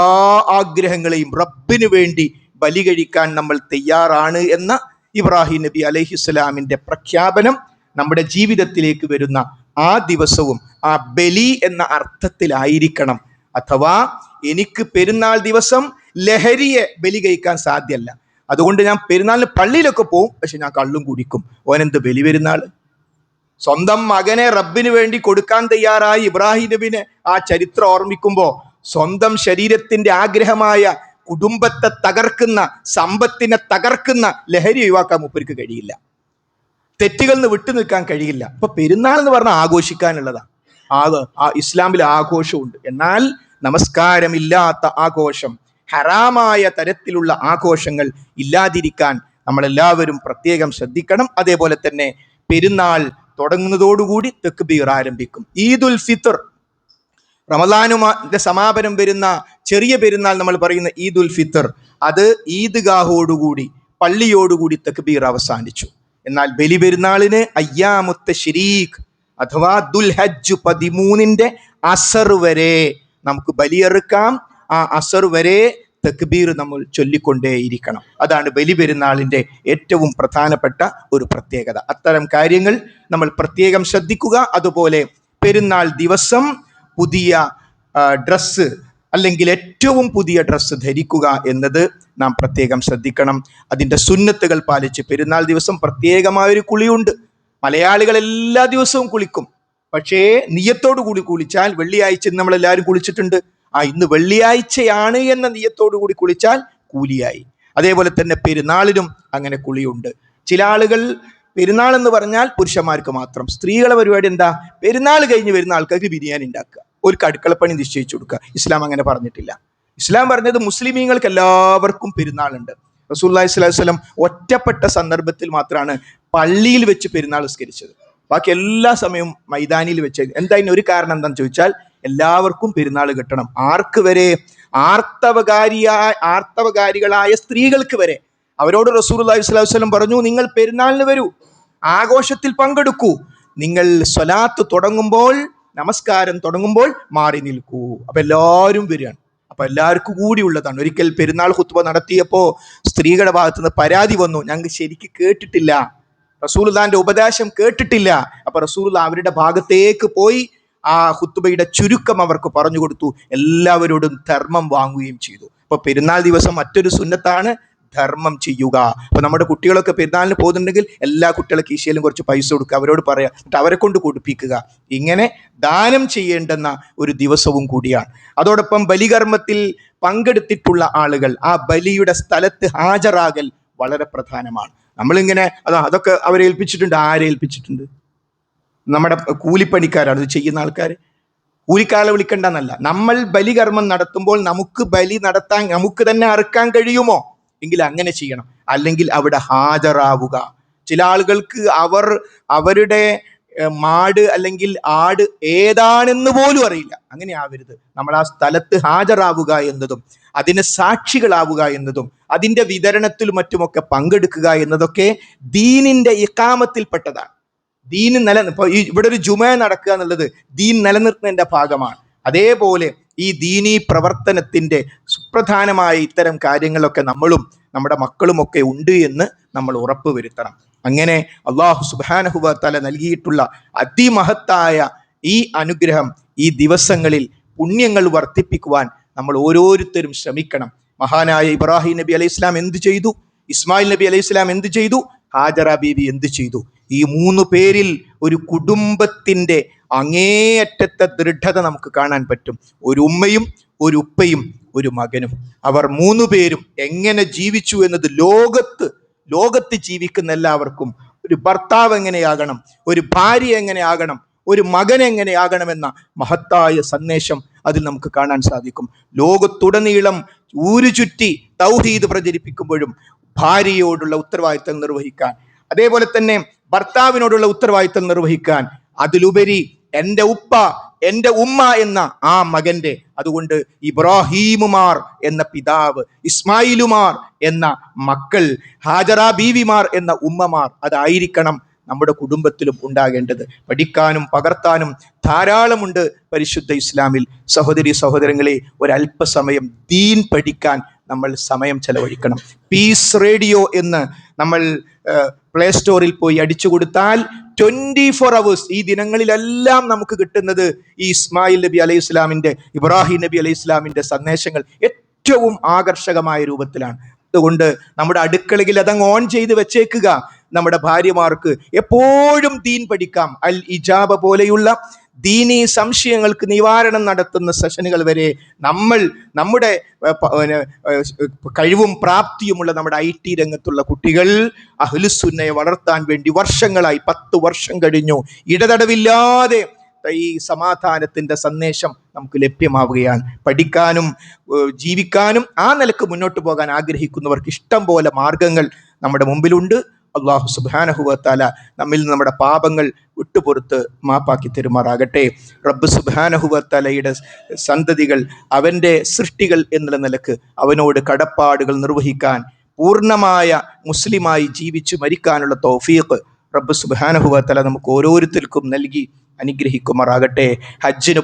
ആഗ്രഹങ്ങളെയും റബ്ബിന് വേണ്ടി ബലി കഴിക്കാൻ നമ്മൾ തയ്യാറാണ് എന്ന ഇബ്രാഹിം നബി അലൈഹിസ്സലാമിൻ്റെ പ്രഖ്യാപനം നമ്മുടെ ജീവിതത്തിലേക്ക് വരുന്ന ആ ദിവസവും ആ ബലി എന്ന അർത്ഥത്തിലായിരിക്കണം. അഥവാ എനിക്ക് പെരുന്നാൾ ദിവസം ലഹരിയെ ബലി കഴിക്കാൻ സാധ്യമല്ല, അതുകൊണ്ട് ഞാൻ പെരുന്നാളിന് പള്ളിയിലൊക്കെ പോവും, പക്ഷെ ഞാൻ കള്ളും കുടിക്കും. ഓനെന്ത് ബലി പെരുന്നാൾ? സ്വന്തം മകനെ റബ്ബിന് വേണ്ടി കൊടുക്കാൻ തയ്യാറായി ഇബ്രാഹിം നബിനെ ആ ചരിത്രം ഓർമ്മിക്കുമ്പോൾ സ്വന്തം ശരീരത്തിന്റെ ആഗ്രഹമായ കുടുംബത്തെ തകർക്കുന്ന, സമ്പത്തിനെ തകർക്കുന്ന ലഹരി ഒഴിവാക്കാൻ മൂപ്പർക്ക് കഴിയില്ല, തെറ്റുകളിൽ നിന്ന് വിട്ടു നിൽക്കാൻ കഴിയില്ല. അപ്പൊ പെരുന്നാൾ എന്ന് പറഞ്ഞാൽ ആഘോഷിക്കാനുള്ളതാണ്. ആ ഇസ്ലാമിൽ ആഘോഷമുണ്ട്. എന്നാൽ നമസ്കാരമില്ലാത്ത ആഘോഷം, ഹറാമായ തരത്തിലുള്ള ആഘോഷങ്ങൾ ഇല്ലാതിരിക്കാൻ നമ്മളെല്ലാവരും പ്രത്യേകം ശ്രദ്ധിക്കണം. അതേപോലെ തന്നെ പെരുന്നാൾ തുടങ്ങുന്നതോടുകൂടി തക്ബീർ ആരംഭിക്കും. ഈദുൽ ഫിത്ർ, റമദാനുമാന്റെ സമാപനം വരുന്ന ചെറിയ പെരുന്നാൾ നമ്മൾ പറയുന്ന ഈദുൽ ഫിത്ർ, അത് ഈദ്ഗാഹോടുകൂടി, പള്ളിയോടുകൂടി തക്ബീർ അവസാനിച്ചു. എന്നാൽ ബലി പെരുന്നാളിന് അയ്യാമുത്ത തശ്രീഖ് അഥവാ ദുൽഹജ്ജ് 13 അസർ വരെ നമുക്ക് ബലിയെറുക്കാം. ആ അസർ വരെ തക്ബീർ നമ്മൾ ചൊല്ലിക്കൊണ്ടേയിരിക്കണം. അതാണ് ബലി പെരുന്നാളിൻ്റെ ഏറ്റവും പ്രധാനപ്പെട്ട ഒരു പ്രത്യേകത. അത്തരം കാര്യങ്ങൾ നമ്മൾ പ്രത്യേകം ശ്രദ്ധിക്കുക. അതുപോലെ പെരുന്നാൾ ദിവസം പുതിയ ഡ്രസ്സ് അല്ലെങ്കിൽ ഏറ്റവും പുതിയ ഡ്രസ്സ് ധരിക്കുക എന്നത് നാം പ്രത്യേകം ശ്രദ്ധിക്കണം. അതിൻ്റെ സുന്നത്തുകൾ പാലിച്ച് പെരുന്നാൾ ദിവസം പ്രത്യേകമായൊരു കുളിയുണ്ട്. മലയാളികൾ എല്ലാ ദിവസവും കുളിക്കും, പക്ഷേ നിയ്യത്തോടു കൂടി കുളിച്ചാൽ, വെള്ളിയാഴ്ച നമ്മളെല്ലാവരും കുളിച്ചിട്ടുണ്ട്, ഇന്ന് വെള്ളിയാഴ്ചയാണ് എന്ന നിയ്യത്തോടു കൂടി കുളിച്ചാൽ കൂലിയായി. അതേപോലെ തന്നെ പെരുന്നാളിനും അങ്ങനെ കുളിയുണ്ട്. ചില ആളുകൾ പെരുന്നാൾ എന്ന് പറഞ്ഞാൽ പുരുഷന്മാർക്ക് മാത്രം, സ്ത്രീകളെ പരിപാടി എന്താ? പെരുന്നാൾ കഴിഞ്ഞ് വരുന്ന ആൾക്കാർക്ക് ബിരിയാണി ഉണ്ടാക്കുക, ഒരു അടുക്കളപ്പണി നിശ്ചയിച്ചു കൊടുക്കുക. ഇസ്ലാം അങ്ങനെ പറഞ്ഞിട്ടില്ല. ഇസ്ലാം പറഞ്ഞത് മുസ്ലിമീങ്ങൾക്ക് എല്ലാവർക്കും പെരുന്നാളുണ്ട്. റസൂലുള്ളാഹി സ്വല്ലല്ലാഹു അലൈഹി വസല്ലം ഒറ്റപ്പെട്ട സന്ദർഭത്തിൽ മാത്രമാണ് പള്ളിയിൽ വെച്ച് പെരുന്നാൾ നിസ്കരിച്ചത്. ബാക്കി എല്ലാ സമയവും മൈതാനിയിൽ വെച്ച്. എന്താ ഇതിന് ഒരു കാരണം എന്താണെന്ന് ചോദിച്ചാൽ, എല്ലാവർക്കും പെരുന്നാൾ കിട്ടണം. ആർക്ക് വരെ? ആർത്തവകാരികളായ സ്ത്രീകൾക്ക് വരെ. അവരോട് റസൂലുള്ളാഹി സ്വല്ലല്ലാഹു അലൈഹി വസല്ലം പറഞ്ഞു, നിങ്ങൾ പെരുന്നാളിന് വരൂ, ആഘോഷത്തിൽ പങ്കെടുക്കൂ. നിങ്ങൾ സ്വലാത്ത് തുടങ്ങുമ്പോൾ, നമസ്കാരം തുടങ്ങുമ്പോൾ മാറി നിൽക്കൂ. അപ്പൊ എല്ലാവരും വരികയാണ്. അപ്പൊ എല്ലാവർക്കും കൂടിയുള്ളതാണ്. ഒരിക്കൽ പെരുന്നാൾ ഖുത്ബ നടത്തിയപ്പോൾ സ്ത്രീകളുടെ ഭാഗത്ത് നിന്ന് പരാതി വന്നു, ഞങ്ങൾ ശരിക്ക് കേട്ടിട്ടില്ല, റസൂലുള്ളാഹിന്റെ ഉപദേശം കേട്ടിട്ടില്ല. അപ്പൊ റസൂലുള്ളാഹി അവരുടെ ഭാഗത്തേക്ക് പോയി ആ ഖുത്ബയുടെ ചുരുക്കം അവർക്ക് പറഞ്ഞു കൊടുത്തു. എല്ലാവരോടും ധർമ്മം വാങ്ങുകയും ചെയ്തു. അപ്പൊ പെരുന്നാൾ ദിവസം മറ്റൊരു സുന്നത്താണ് ധർമ്മം ചെയ്യുക. അപ്പൊ നമ്മുടെ കുട്ടികളൊക്കെ പെരുന്നാളിന് പോകുന്നുണ്ടെങ്കിൽ എല്ലാ കുട്ടികളെ കീശയിലും കുറച്ച് പൈസ കൊടുക്കുക, അവരോട് പറയാം, എന്നിട്ട് അവരെ കൊണ്ട് കൊടുപ്പിക്കുക. ഇങ്ങനെ ദാനം ചെയ്യേണ്ടുന്ന ഒരു ദിവസവും കൂടിയാണ്. അതോടൊപ്പം ബലികർമ്മത്തിൽ പങ്കെടുത്തിട്ടുള്ള ആളുകൾ ആ ബലിയുടെ സ്ഥലത്ത് ഹാജരാകൽ വളരെ പ്രധാനമാണ്. നമ്മളിങ്ങനെ അതൊക്കെ അവരെ ഏൽപ്പിച്ചിട്ടുണ്ട്. ആരെ ഏൽപ്പിച്ചിട്ടുണ്ട്? നമ്മുടെ കൂലിപ്പണിക്കാരാണ് ഇത് ചെയ്യുന്ന ആൾക്കാർ. കൂലിക്കാരെ വിളിക്കണ്ടെന്നല്ല, നമ്മൾ ബലികർമ്മം നടത്തുമ്പോൾ നമുക്ക് ബലി നടത്താൻ, നമുക്ക് തന്നെ അറുക്കാൻ കഴിയുമോ എങ്കിൽ അങ്ങനെ ചെയ്യണം. അല്ലെങ്കിൽ അവിടെ ഹാജരാവുക. ചില ആളുകൾക്ക് അവരുടെ മാട് അല്ലെങ്കിൽ ആട് ഏതാണെന്ന് പോലും അറിയില്ല. അങ്ങനെ ആവരുത്. നമ്മൾ ആ സ്ഥലത്ത് ഹാജരാവുക എന്നതും അതിന് സാക്ഷികളാവുക എന്നതും അതിൻ്റെ വിതരണത്തിലും മറ്റുമൊക്കെ പങ്കെടുക്കുക എന്നതൊക്കെ ദീനിന്റെ ഇഖാമത്തിൽപ്പെട്ടതാണ്. ദീന് ഇപ്പോൾ ഇവിടെ ഒരു ജുമ നടക്കുക എന്നുള്ളത് ദീൻ നിലനിർത്തുന്നതിൻ്റെ ഭാഗമാണ്. അതേപോലെ ഈ ദീനീ പ്രവർത്തനത്തിൻ്റെ സുപ്രധാനമായ ഇത്തരം കാര്യങ്ങളൊക്കെ നമ്മളും നമ്മുടെ മക്കളുമൊക്കെ ഉണ്ട് എന്ന് നമ്മൾ ഉറപ്പ് വരുത്തണം. അങ്ങനെ അല്ലാഹു സുബ്ഹാനഹു വ തആല നൽകിയിട്ടുള്ള അതിമഹത്തായ ഈ അനുഗ്രഹം, ഈ ദിവസങ്ങളിൽ പുണ്യങ്ങൾ വർദ്ധിപ്പിക്കുവാൻ നമ്മൾ ഓരോരുത്തരും ശ്രമിക്കണം. മഹാനായ ഇബ്രാഹിം നബി അലൈഹി ഇസ്ലാം എന്ത് ചെയ്തു? ഇസ്മായിൽ നബി അലൈഹി ഇസ്ലാം എന്ത് ചെയ്തു? ഹാജറ ബീവി എന്ത് ചെയ്തു? ഈ 3 പേരിൽ ഒരു കുടുംബത്തിൻ്റെ അങ്ങേയറ്റത്തെ ദൃഢത നമുക്ക് കാണാൻ പറ്റും. ഒരു ഉമ്മയും ഒരു ഉപ്പയും ഒരു മകനും. അവർ 3 പേരും എങ്ങനെ ജീവിച്ചു എന്നത് ലോകത്ത് ജീവിക്കുന്ന എല്ലാവർക്കും ഒരു ഭർത്താവ് എങ്ങനെയാകണം, ഒരു ഭാര്യ എങ്ങനെയാകണം, ഒരു മകൻ എങ്ങനെയാകണമെന്ന മഹത്തായ സന്ദേശം അതിൽ നമുക്ക് കാണാൻ സാധിക്കും. ലോകത്തുടനീളം ഊരുചുറ്റി തൗഹീദ് പ്രചരിപ്പിക്കുമ്പോഴും ഭാര്യയോടുള്ള ഉത്തരവാദിത്തം നിർവഹിക്കാൻ, അതേപോലെ തന്നെ ഭർത്താവിനോടുള്ള ഉത്തരവാദിത്തം നിർവഹിക്കാൻ, അതിലുപരി എൻ്റെ ഉപ്പ എൻ്റെ ഉമ്മ എന്ന ആ മകൻ്റെ, അതുകൊണ്ട് ഇബ്രാഹീമുമാർ എന്ന പിതാവ്, ഇസ്മായിലുമാർ എന്ന മക്കൾ, ഹാജറ ബീവിമാർ എന്ന ഉമ്മമാർ, അതായിരിക്കണം നമ്മുടെ കുടുംബത്തിലും ഉണ്ടാകേണ്ടത്. പഠിക്കാനും പകർത്താനും ധാരാളമുണ്ട് പരിശുദ്ധ ഇസ്ലാമിൽ. സഹോദരങ്ങളെ, ഒരല്പസമയം ദീൻ പഠിക്കാൻ നമ്മൾ സമയം ചെലവഴിക്കണം. പീസ് റേഡിയോ എന്ന് നമ്മൾ പ്ലേ സ്റ്റോറിൽ പോയി അടിച്ചു കൊടുത്താൽ 24 hours ഈ ദിനങ്ങളിലെല്ലാം നമുക്ക് കിട്ടുന്നത് ഈ ഇസ്മായിൽ നബി അലൈഹി ഇസ്ലാമിൻ്റെ, ഇബ്രാഹിം നബി അലൈഹി ഇസ്ലാമിൻ്റെ സന്ദേശങ്ങൾ ഏറ്റവും ആകർഷകമായ രൂപത്തിലാണ്. അതുകൊണ്ട് നമ്മുടെ അടുക്കളയിൽ അതങ്ങ് ഓൺ ചെയ്ത് വെച്ചേക്കുക. നമ്മുടെ ഭാര്യമാർക്ക് എപ്പോഴും ദീൻ പഠിക്കാം. അൽ ഇജാബ പോലെയുള്ള ദീനീ സംശയങ്ങൾക്ക് നിവാരണം നടത്തുന്ന സെഷനുകൾ വരെ നമ്മൾ നമ്മുടെ കഴിവും പ്രാപ്തിയുമുള്ള നമ്മുടെ IT രംഗത്തുള്ള കുട്ടികൾ അഹ്ലുസുന്നയെ വളർത്താൻ വേണ്ടി വർഷങ്ങളായി, 10 വർഷം കഴിഞ്ഞു, ഇടതടവില്ലാതെ ഈ സമാധാനത്തിൻ്റെ സന്ദേശം നമുക്ക് ലഭ്യമാവുകയാണ്. പഠിക്കാനും ജീവിക്കാനും ആ നിലക്ക് മുന്നോട്ട് പോകാൻ ആഗ്രഹിക്കുന്നവർക്ക് ഇഷ്ടം പോലെ മാർഗങ്ങൾ നമ്മുടെ മുമ്പിലുണ്ട്. അല്ലാഹു സുബ്ഹാനഹു വ തആല നമ്മിൽ നിന്ന് നമ്മുടെ പാപങ്ങൾ വിട്ടുപുറത്ത് മാപ്പാക്കി തരുമാറാകട്ടെ. റബ്ബ് സുബ്ഹാനഹു വ തആലയുടെ സന്തതികൾ, അവൻ്റെ സൃഷ്ടികൾ എന്നുള്ള നിലക്ക് അവനോട് കടപ്പാടുകൾ നിർവഹിക്കാൻ, പൂർണ്ണമായ മുസ്ലിമായി ജീവിച്ചു മരിക്കാനുള്ള തൗഫീഖ് റബ്ബ് സുബ്ഹാനഹു വ തആല നമുക്ക് ഓരോരുത്തർക്കും നൽകി അനുഗ്രഹിക്കുമാറാകട്ടെ. ഹജ്ജിന്